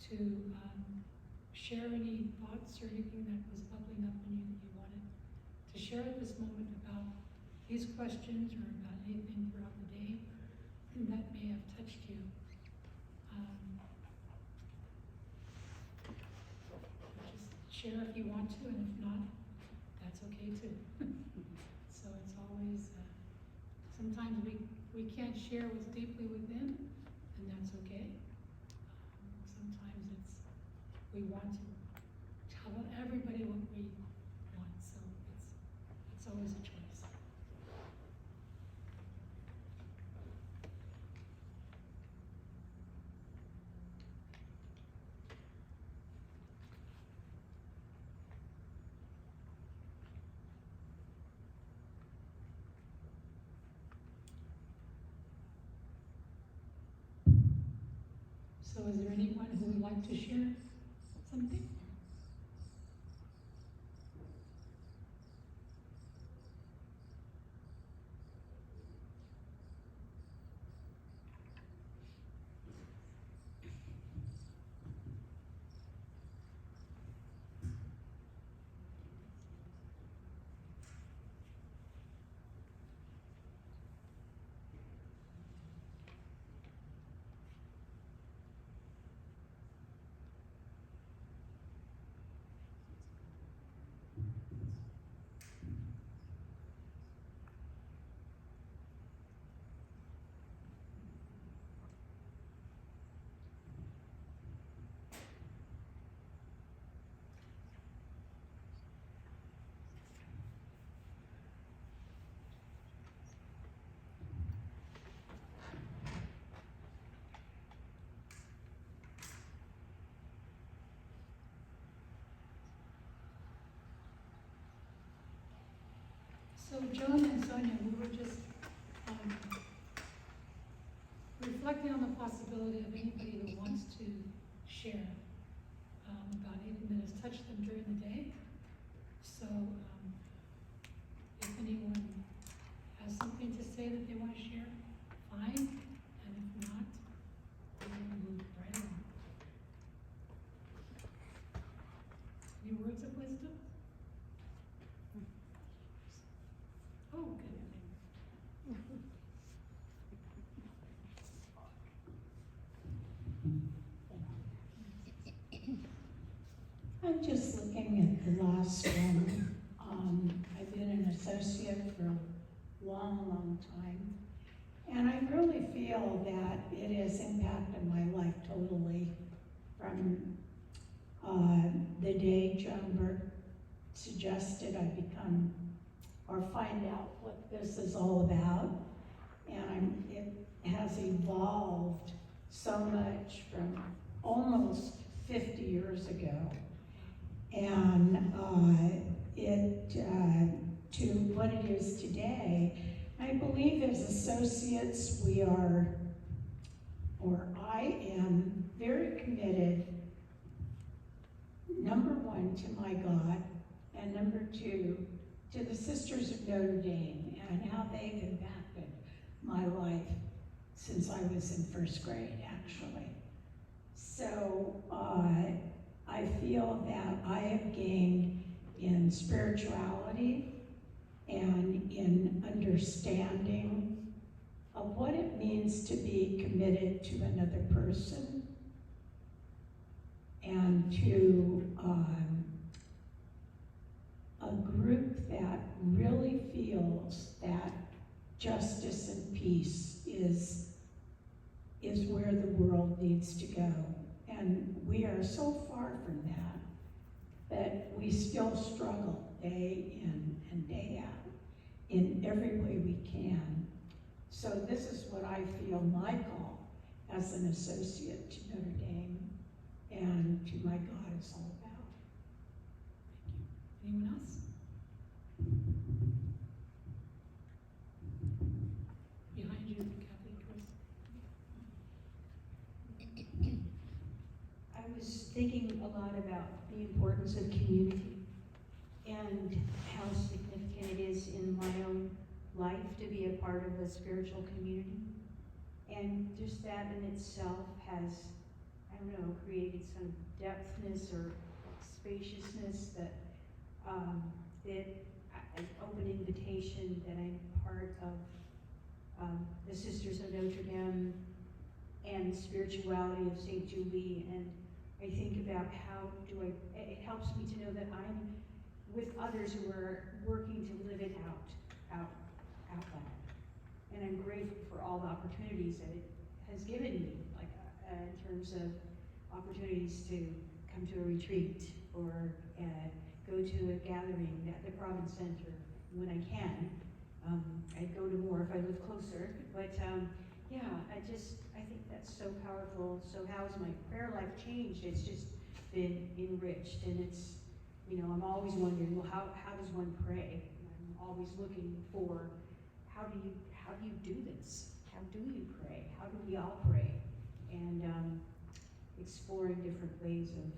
to share any thoughts or anything that was bubbling up in you that you wanted to share at this moment about these questions or about anything throughout the day that may have touched you. Just share if you want to, and if not, that's okay too. So it's always, sometimes we can't share what's deeply within, and that's okay. Sometimes we want to tell everybody what we want, so it's always a choice. So is there anyone who would like to share something? So Joan and Sonia, we were just reflecting on the possibility of anybody who wants to share about anything that has touched them during the day. So if anyone has something to say that they want to share, fine. And if not, we'll move right on. Any words of wisdom? Oh, good. I'm just looking at the last one. I've been an associate for a long, long time. And I really feel that it has impacted my life totally from the day Joan Burke suggested I become or find out what this is all about. And it has evolved so much from almost 50 years ago. And to what it is today, I believe as associates we are, or I am, very committed, number one, to my God, and number two, to the Sisters of Notre Dame and how they've impacted my life since I was in first grade, actually. So I feel that I have gained in spirituality and in understanding of what it means to be committed to another person and to a group that really feels that justice and peace is where the world needs to go. And we are so far from that we still struggle day in and day out in every way we can. So this is what I feel my call as an associate to Notre Dame and to my God is all about. Thank you. Anyone else? Behind you, Kathy, Chris. I was thinking a lot about the importance of community and how significant it is in my own life to be a part of a spiritual community. And just that in itself has, I don't know, created some depthness or spaciousness that, an open invitation that I'm part of the Sisters of Notre Dame and spirituality of St. Julie, and I think about how it helps me to know that I'm with others who are working to live it out loud. And I'm grateful for all the opportunities that it has given me, like in terms of opportunities to come to a retreat or go to a gathering at the Province Center when I can. I'd go to more if I live closer, but yeah, I think that's so powerful. So how has my prayer life changed? It's just been enriched, and it's, I'm always wondering, well, how does one pray? I'm always looking for, how do you do this? How do you pray? How do we all pray? And exploring different ways of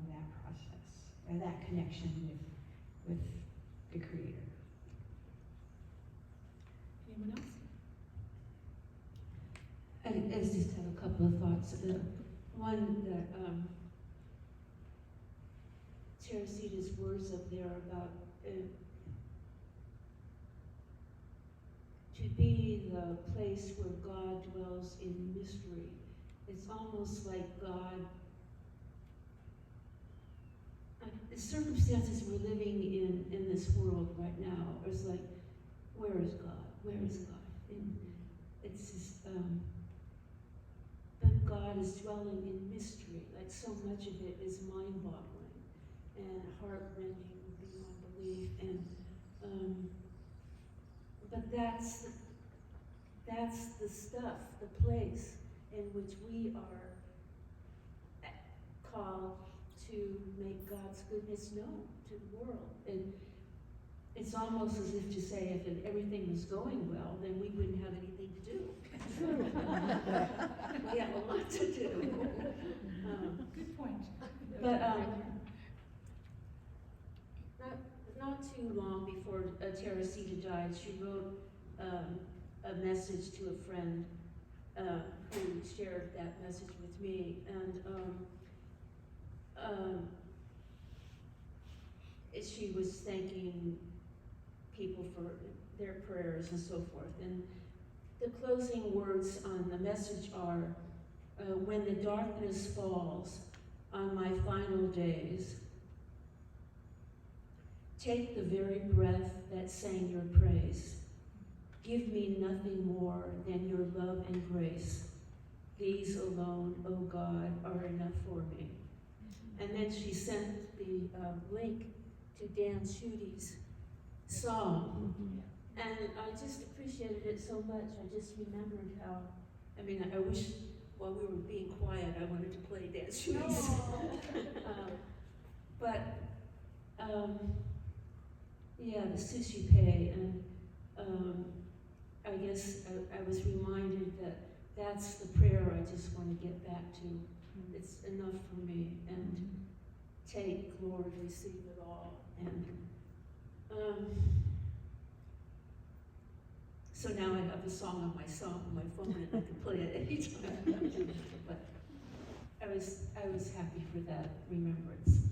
that process, and that connection with the Creator. Anyone else? I just have a couple of thoughts. One that Teresita's words up there about to be the place where God dwells in mystery. It's almost like God, the circumstances we're living in this world right now is like, where is God? Where is God? And it's just, but God is dwelling in mystery. Like so much of it is mind-boggling and heart-rending beyond belief. And but that's the stuff, the place in which we are called to make God's goodness known to the world. And it's almost as if to say, if everything was going well, then we wouldn't have anything to do. We have a lot to do. Good point. But not too long before Teresita died, she wrote a message to a friend who shared that message with me, and she was thanking people for their prayers and so forth. And the closing words on the message are, when the darkness falls on my final days, take the very breath that sang your praise. Give me nothing more than your love and grace. These alone, O God, are enough for me. And then she sent the link to Dan Schuette's song. And I just appreciated it so much. I just remembered how, I wish while we were being quiet, I wanted to play Dan Schuette's. Yeah, the sushi pay, and I guess I was reminded that that's the prayer I just want to get back to. It's enough for me, and take, Lord, receive it all. And so now I have the song on my phone, and I can play it anytime. But I was happy for that remembrance.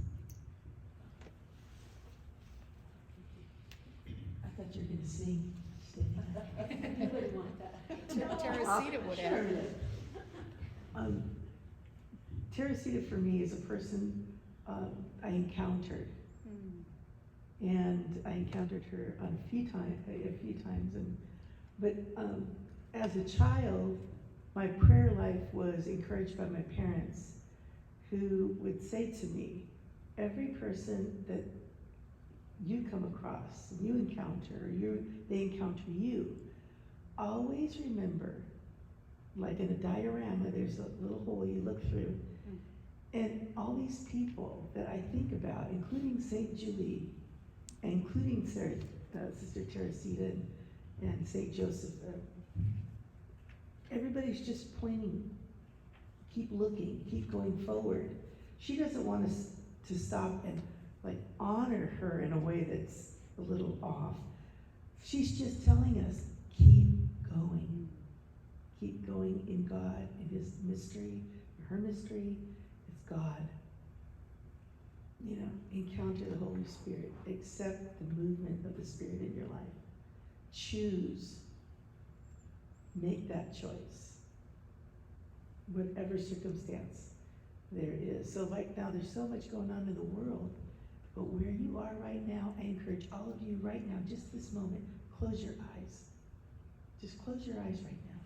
I thought you were going to sing. You wouldn't want that. Teresita would have. Sure. Teresita for me is a person I encountered. And I encountered her a few times, but as a child, my prayer life was encouraged by my parents, who would say to me, every person that you come across, you encounter, they encounter you, always remember, like in a diorama, there's a little hole you look through, and all these people that I think about, including St. Julie, and including Sister Teresita and St. Joseph, everybody's just pointing, keep looking, keep going forward. She doesn't want us to stop and like honor her in a way that's a little off. She's just telling us, keep going, Keep going in God and His mystery, her mystery. It's God. You know, encounter the Holy Spirit. Accept the movement of the Spirit in your life. Choose. Make that choice. Whatever circumstance there is. So right now, there's so much going on in the world. But where you are right now, I encourage all of you right now, just this moment, close your eyes. Just close your eyes right now.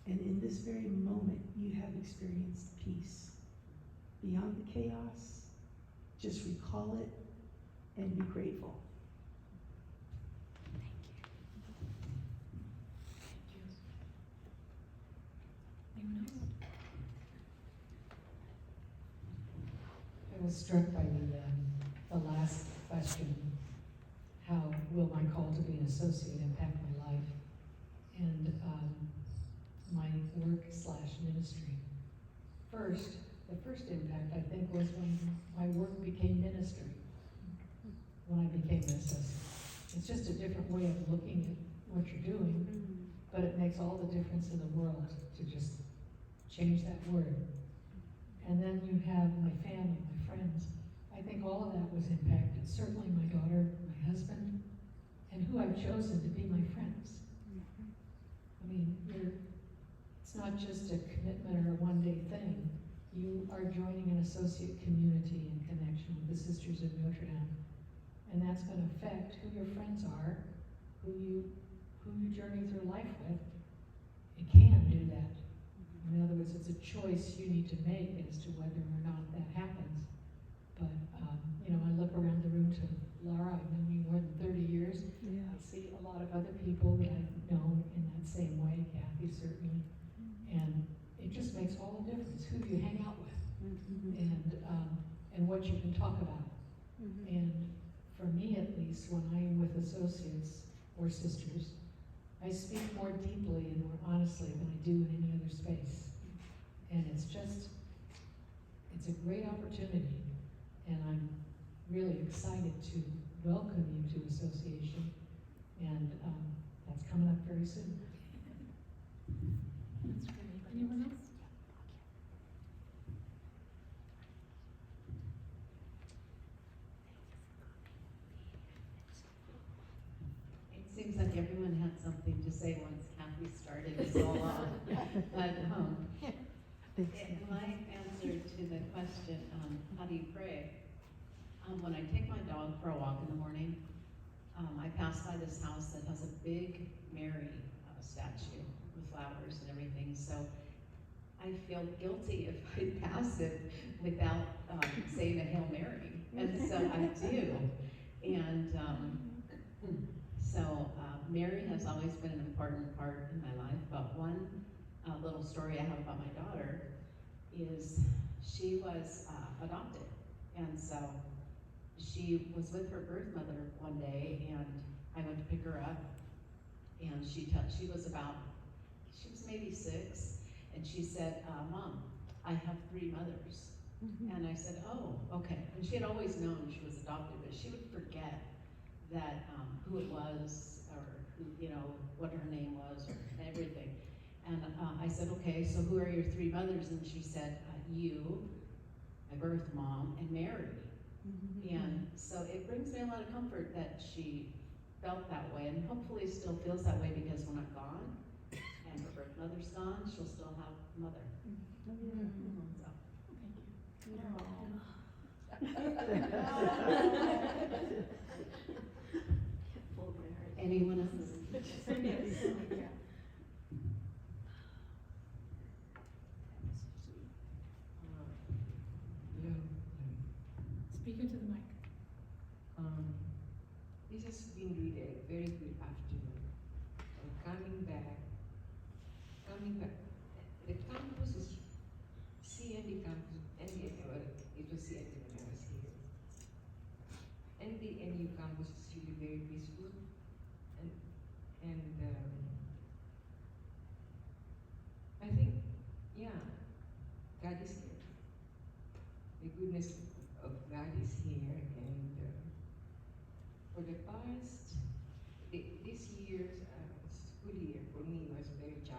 And in this very moment, you have experienced peace. Beyond the chaos, just recall it and be grateful. Anyone else? I was struck by the last question. How will my call to be an associate impact my life and my work/ministry? The first impact, I think, was when my work became ministry, when I became an associate. It's just a different way of looking at what you're doing, but it makes all the difference in the world to just change that word. And then you have my family, my friends. I think all of that was impacted. Certainly my daughter, my husband, and who I've chosen to be my friends. I mean, it's not just a commitment or a one-day thing. You are joining an associate community in connection with the Sisters of Notre Dame. And that's going to affect who your friends are, who you journey through life with. It can do that. In other words, it's a choice you need to make as to whether or not that happens. But, I look around the room to Laura. I've known you more than 30 years. Yeah. I see a lot of other people that I've known in that same way, Kathy certainly. And it just makes all the difference who you hang out with and what you can talk about. And for me, at least, when I am with associates or sisters, I speak more deeply and more honestly than I do in any other space. And it's a great opportunity. And I'm really excited to welcome you to association. And that's coming up very soon. That's great. Anyone else? It seems like everyone had something to say once Kathy started us all off. But my answer to the question, how do you pray? When I take my dog for a walk in the morning, I pass by this house that has a big Mary statue with flowers and everything. So I feel guilty if I pass it without saying a Hail Mary. And so I do. And so Mary has always been an important part in my life. But one little story I have about my daughter is she was adopted. And so she was with her birth mother one day, and I went to pick her up, and she was maybe 6, and she said, Mom, I have 3 mothers. And I said, oh, okay. And she had always known she was adopted, but she would forget that who it was, or who, what her name was, or everything. And I said, okay, so who are your 3 mothers? And she said, you, my birth mom, and Mary. And so it brings me a lot of comfort that she felt that way, and hopefully still feels that way, because when I'm gone and her birth mother's gone, she'll still have a mother. Anyone else? Speak into the mic. This has been really a very good afternoon. Coming back, the campus is CND campus, it was CND when I was here. NDNU campus is really very peaceful, and I think, God is here. The goodness of God is here, and for the past, this year's school year for me was very challenging.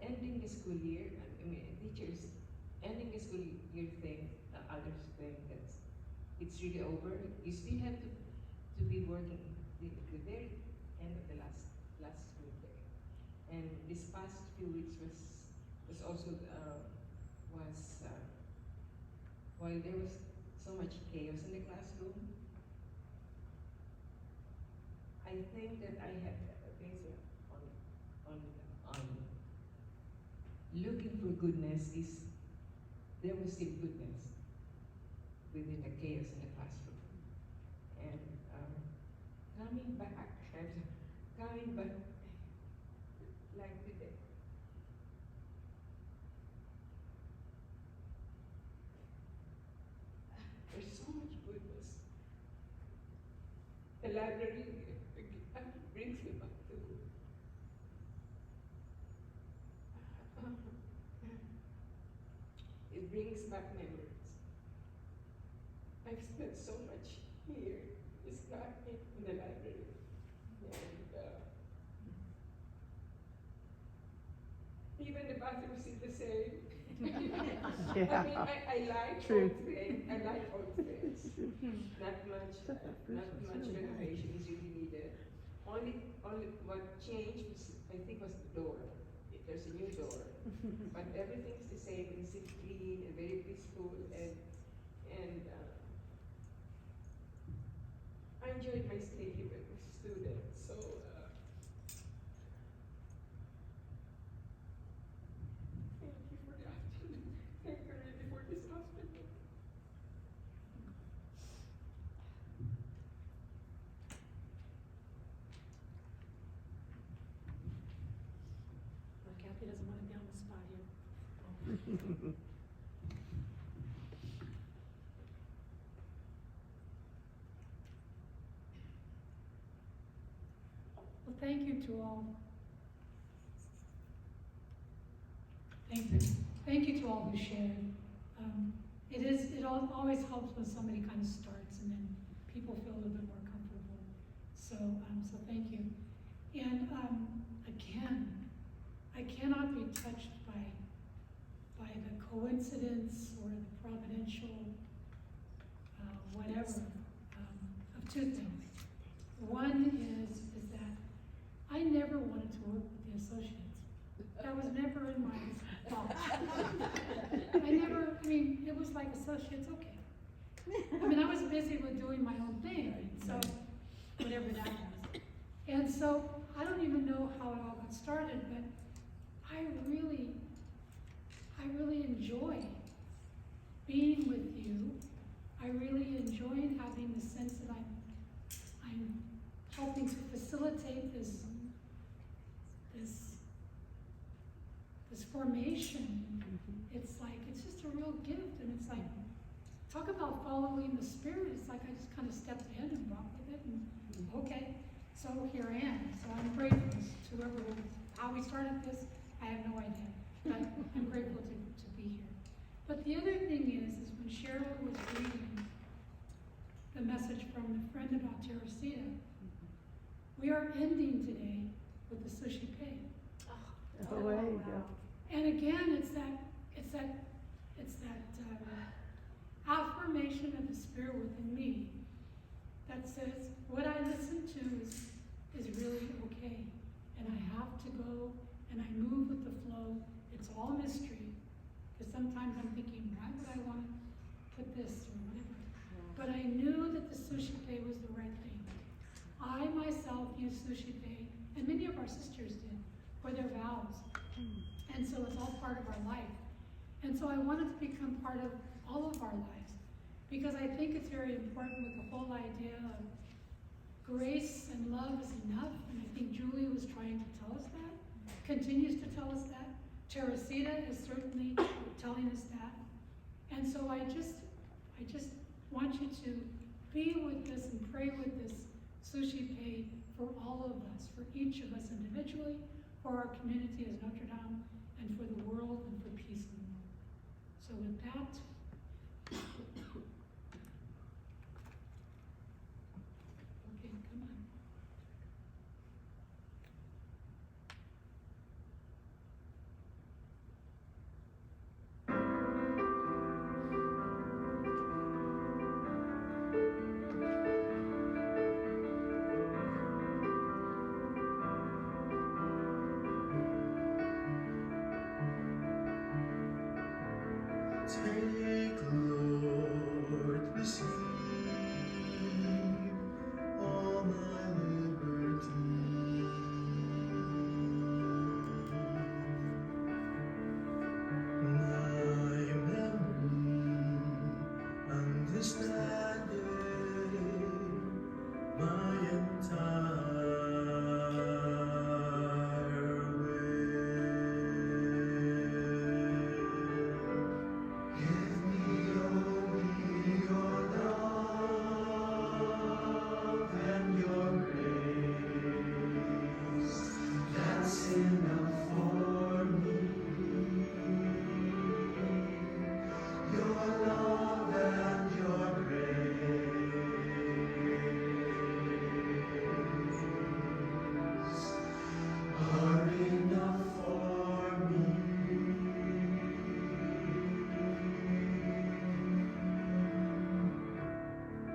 ending the school year, I mean, teachers, ending the school year thing, others think that's, it's really over. You still have to be working the very end of the last school day. And this past few weeks was also, while there was so much chaos in the classroom, I think that I had, based on looking for goodness, there was still goodness within the chaos in the classroom. And coming back like today. There's so much goodness. The library brings me back to it brings back memories. I've spent so much here in the library. And even the bathroom is the same. Yeah. I mean, I like True. old things. I like old things. Not much renovation is really needed. Only what changed was, I think, was the door. There's a new door, but everything's the same. It's clean and very peaceful, and I enjoyed my stay here as a student. So. Thank you for the afternoon. Thank you really for this afternoon. Well, Kathy doesn't want to be on the spot here. Well, thank you to all. Thank you to all who shared. It always helps when somebody kind of starts and then people feel a little bit more comfortable. So thank you. And again, I cannot be touched by the coincidence or the providential whatever of two things. One is that I never wanted to work with the associates. That was never in my thoughts. It was like associates, okay. I mean, I was busy with doing my own thing, so whatever that was. And so I don't even know how it all got started, but I really enjoy being with you. I really enjoy having the sense that I'm helping to facilitate this formation. It's just a real gift, and it's like, talk about following the Spirit. It's like I just kind of stepped in and rocked with it, and okay, so here I am. So I'm grateful to how we started this, I have no idea, but I'm grateful to be here. But the other thing is when Cheryl was reading the message from the friend about Teresita, we are ending today with the sushi pay. Oh, there you go. And again, it's that affirmation of the Spirit within me that says what I listen to is really okay, and I have to go and I move with the flow. It's all mystery, because sometimes I'm thinking, why would I want to put this or whatever? But I knew that the sushi pay was the right thing. I myself use sushi pay, and many of our sisters did, for their vows. And so it's all part of our life. And so I wanted to become part of all of our lives, because I think it's very important with the whole idea of grace and love is enough. And I think Julie was trying to tell us that, continues to tell us that. Teresita is certainly telling us that. And so I just want you to be with this and pray with this sushi pay for all of us, for each of us individually, for our community as Notre Dame, and for the world and for peace in the world. So with that, okay, come on.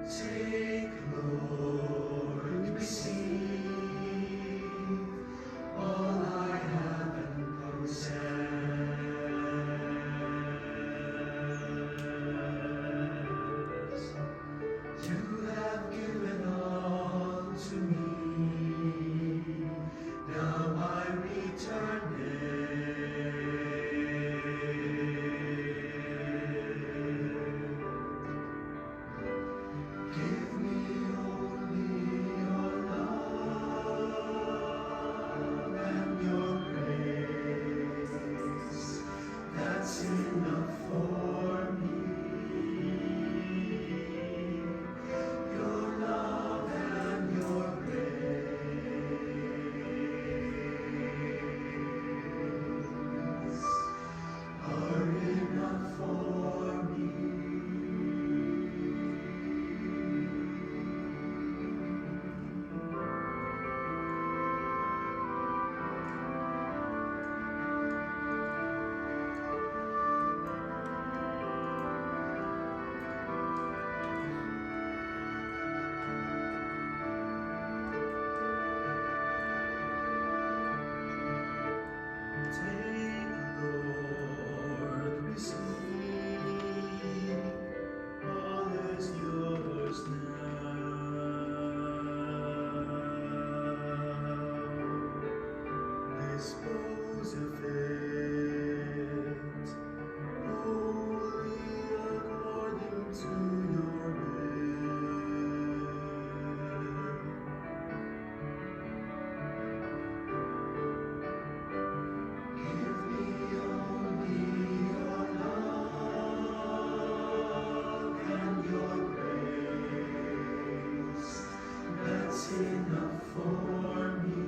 Take, Lord, receive all I have and possess. You have given all to me. Now I return it. Give me only your love and your grace. That's enough for me. Your love and your grace are enough for me. Take, Lord, receive, all is yours now. Dispose of it, wholly according to your will. Give me only your love and your grace. That's enough for me.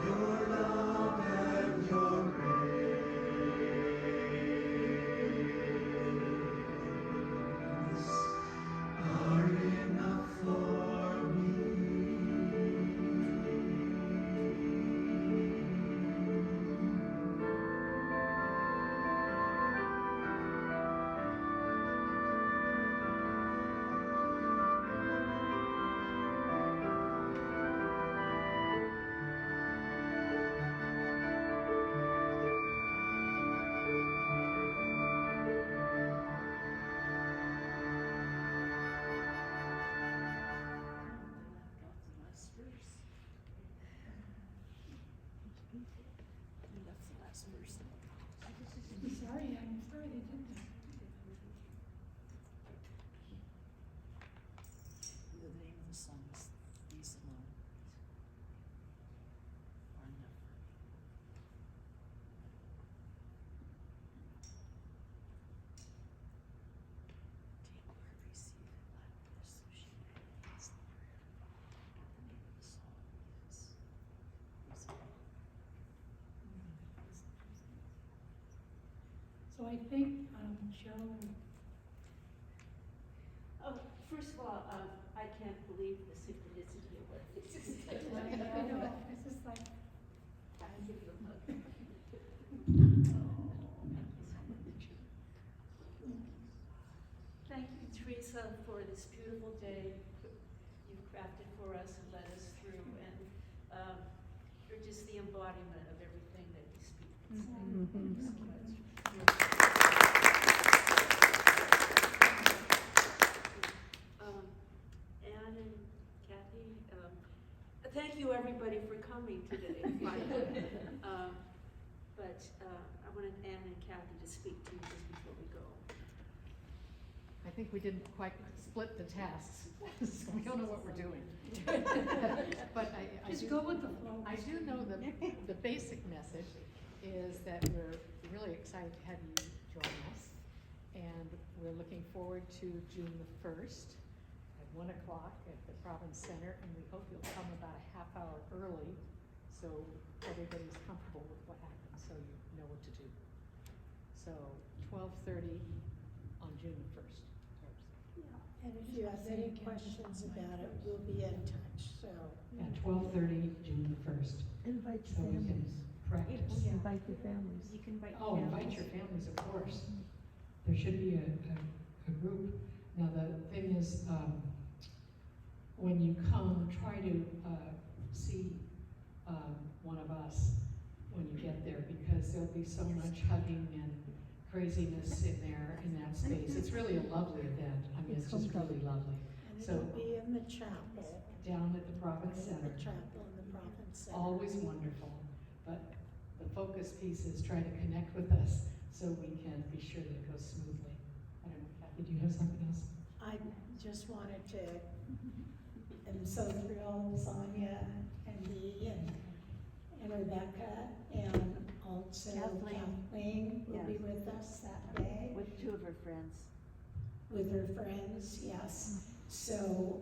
Your love and your grace are enough for me. I'm sorry they did that. The name of the song is These Alone Are Enough for Me. Take, Lord, receive it, laughter associated with this prayer. The name of the song is These Alone. So I think, Cheryl, Oh, first of all, I can't believe the synchronicity of what this is. I know, it's just like, I'll give you a hug. Thank you, Theresa, for this beautiful day you've crafted for us and led us through, and you're just the embodiment of everything that you speak. Anne and Kathy, thank you everybody for coming today. Finally. But I wanted Anne and Kathy to speak to you just before we go. I think we didn't quite split the tasks, so we don't know what we're doing. But I just do, go with the flow. I do know that the basic message is that we're really excited to have you join us. And we're looking forward to June the 1st at 1 o'clock at the Province Center. And we hope you'll come about a half hour early so everybody's comfortable with what happens, so you know what to do. So 12:30 on June the 1st. And if you have any questions about it, we'll be in touch, so. At 12:30, June the 1st. Invite So your we can families. practice. Invite your families. You can invite Oh, invite your families, of course. There should be a a group. Now, the thing is, when you come, try to see one of us when you get there, because there'll be so much hugging and craziness in there, in that space. It's really a lovely event. I mean, it's just really lovely. And So, it'll be in the chapel. down at the Province In Center. the chapel in the Province Center. Always wonderful, but the focus piece is try to connect with us so we can be sure that it goes smoothly. I don't know, Kathy, do you have something else? I just wanted to, I'm so thrilled, Sonia and Dee and Rebecca, and also Kathleen will be with us that day. With two of her friends. With her friends, yes. So,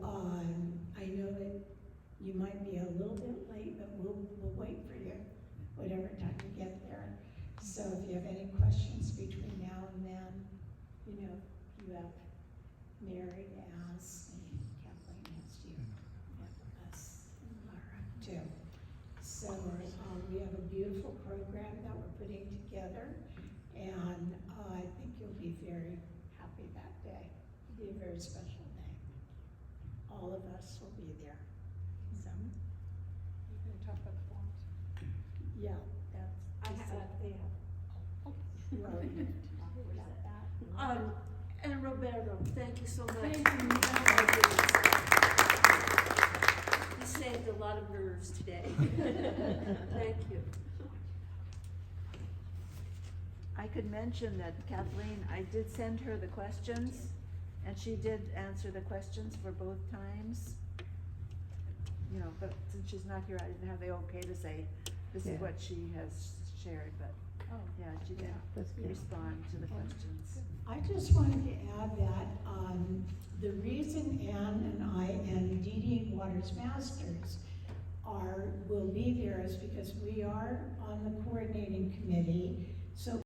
I know that you might be a little bit late, but we'll wait for you, whatever time you get there. So if you have any questions between now and then, you know, you have Mary to ask, and Kathleen asked you, and us, and Laura too. So, we have a beautiful program that we're putting together, and I think you'll be very happy that day. It'll be a very special day. All of us will be there. So, You're gonna talk about the forms? yeah, that's. They have. You already talked about that. And Roberto, thank you so much. Thank you. You saved a lot of nerves today. Thank you. I could mention that Kathleen, I did send her the questions, and she did answer the questions for both times. You know, but since she's not here, I didn't have the okay to say, this is what she has shared, but, yeah, she did respond to the questions. I just wanted to add that, the reason Ann and I and Dee Dee Waters Masters will be there is because we are on the coordinating committee. So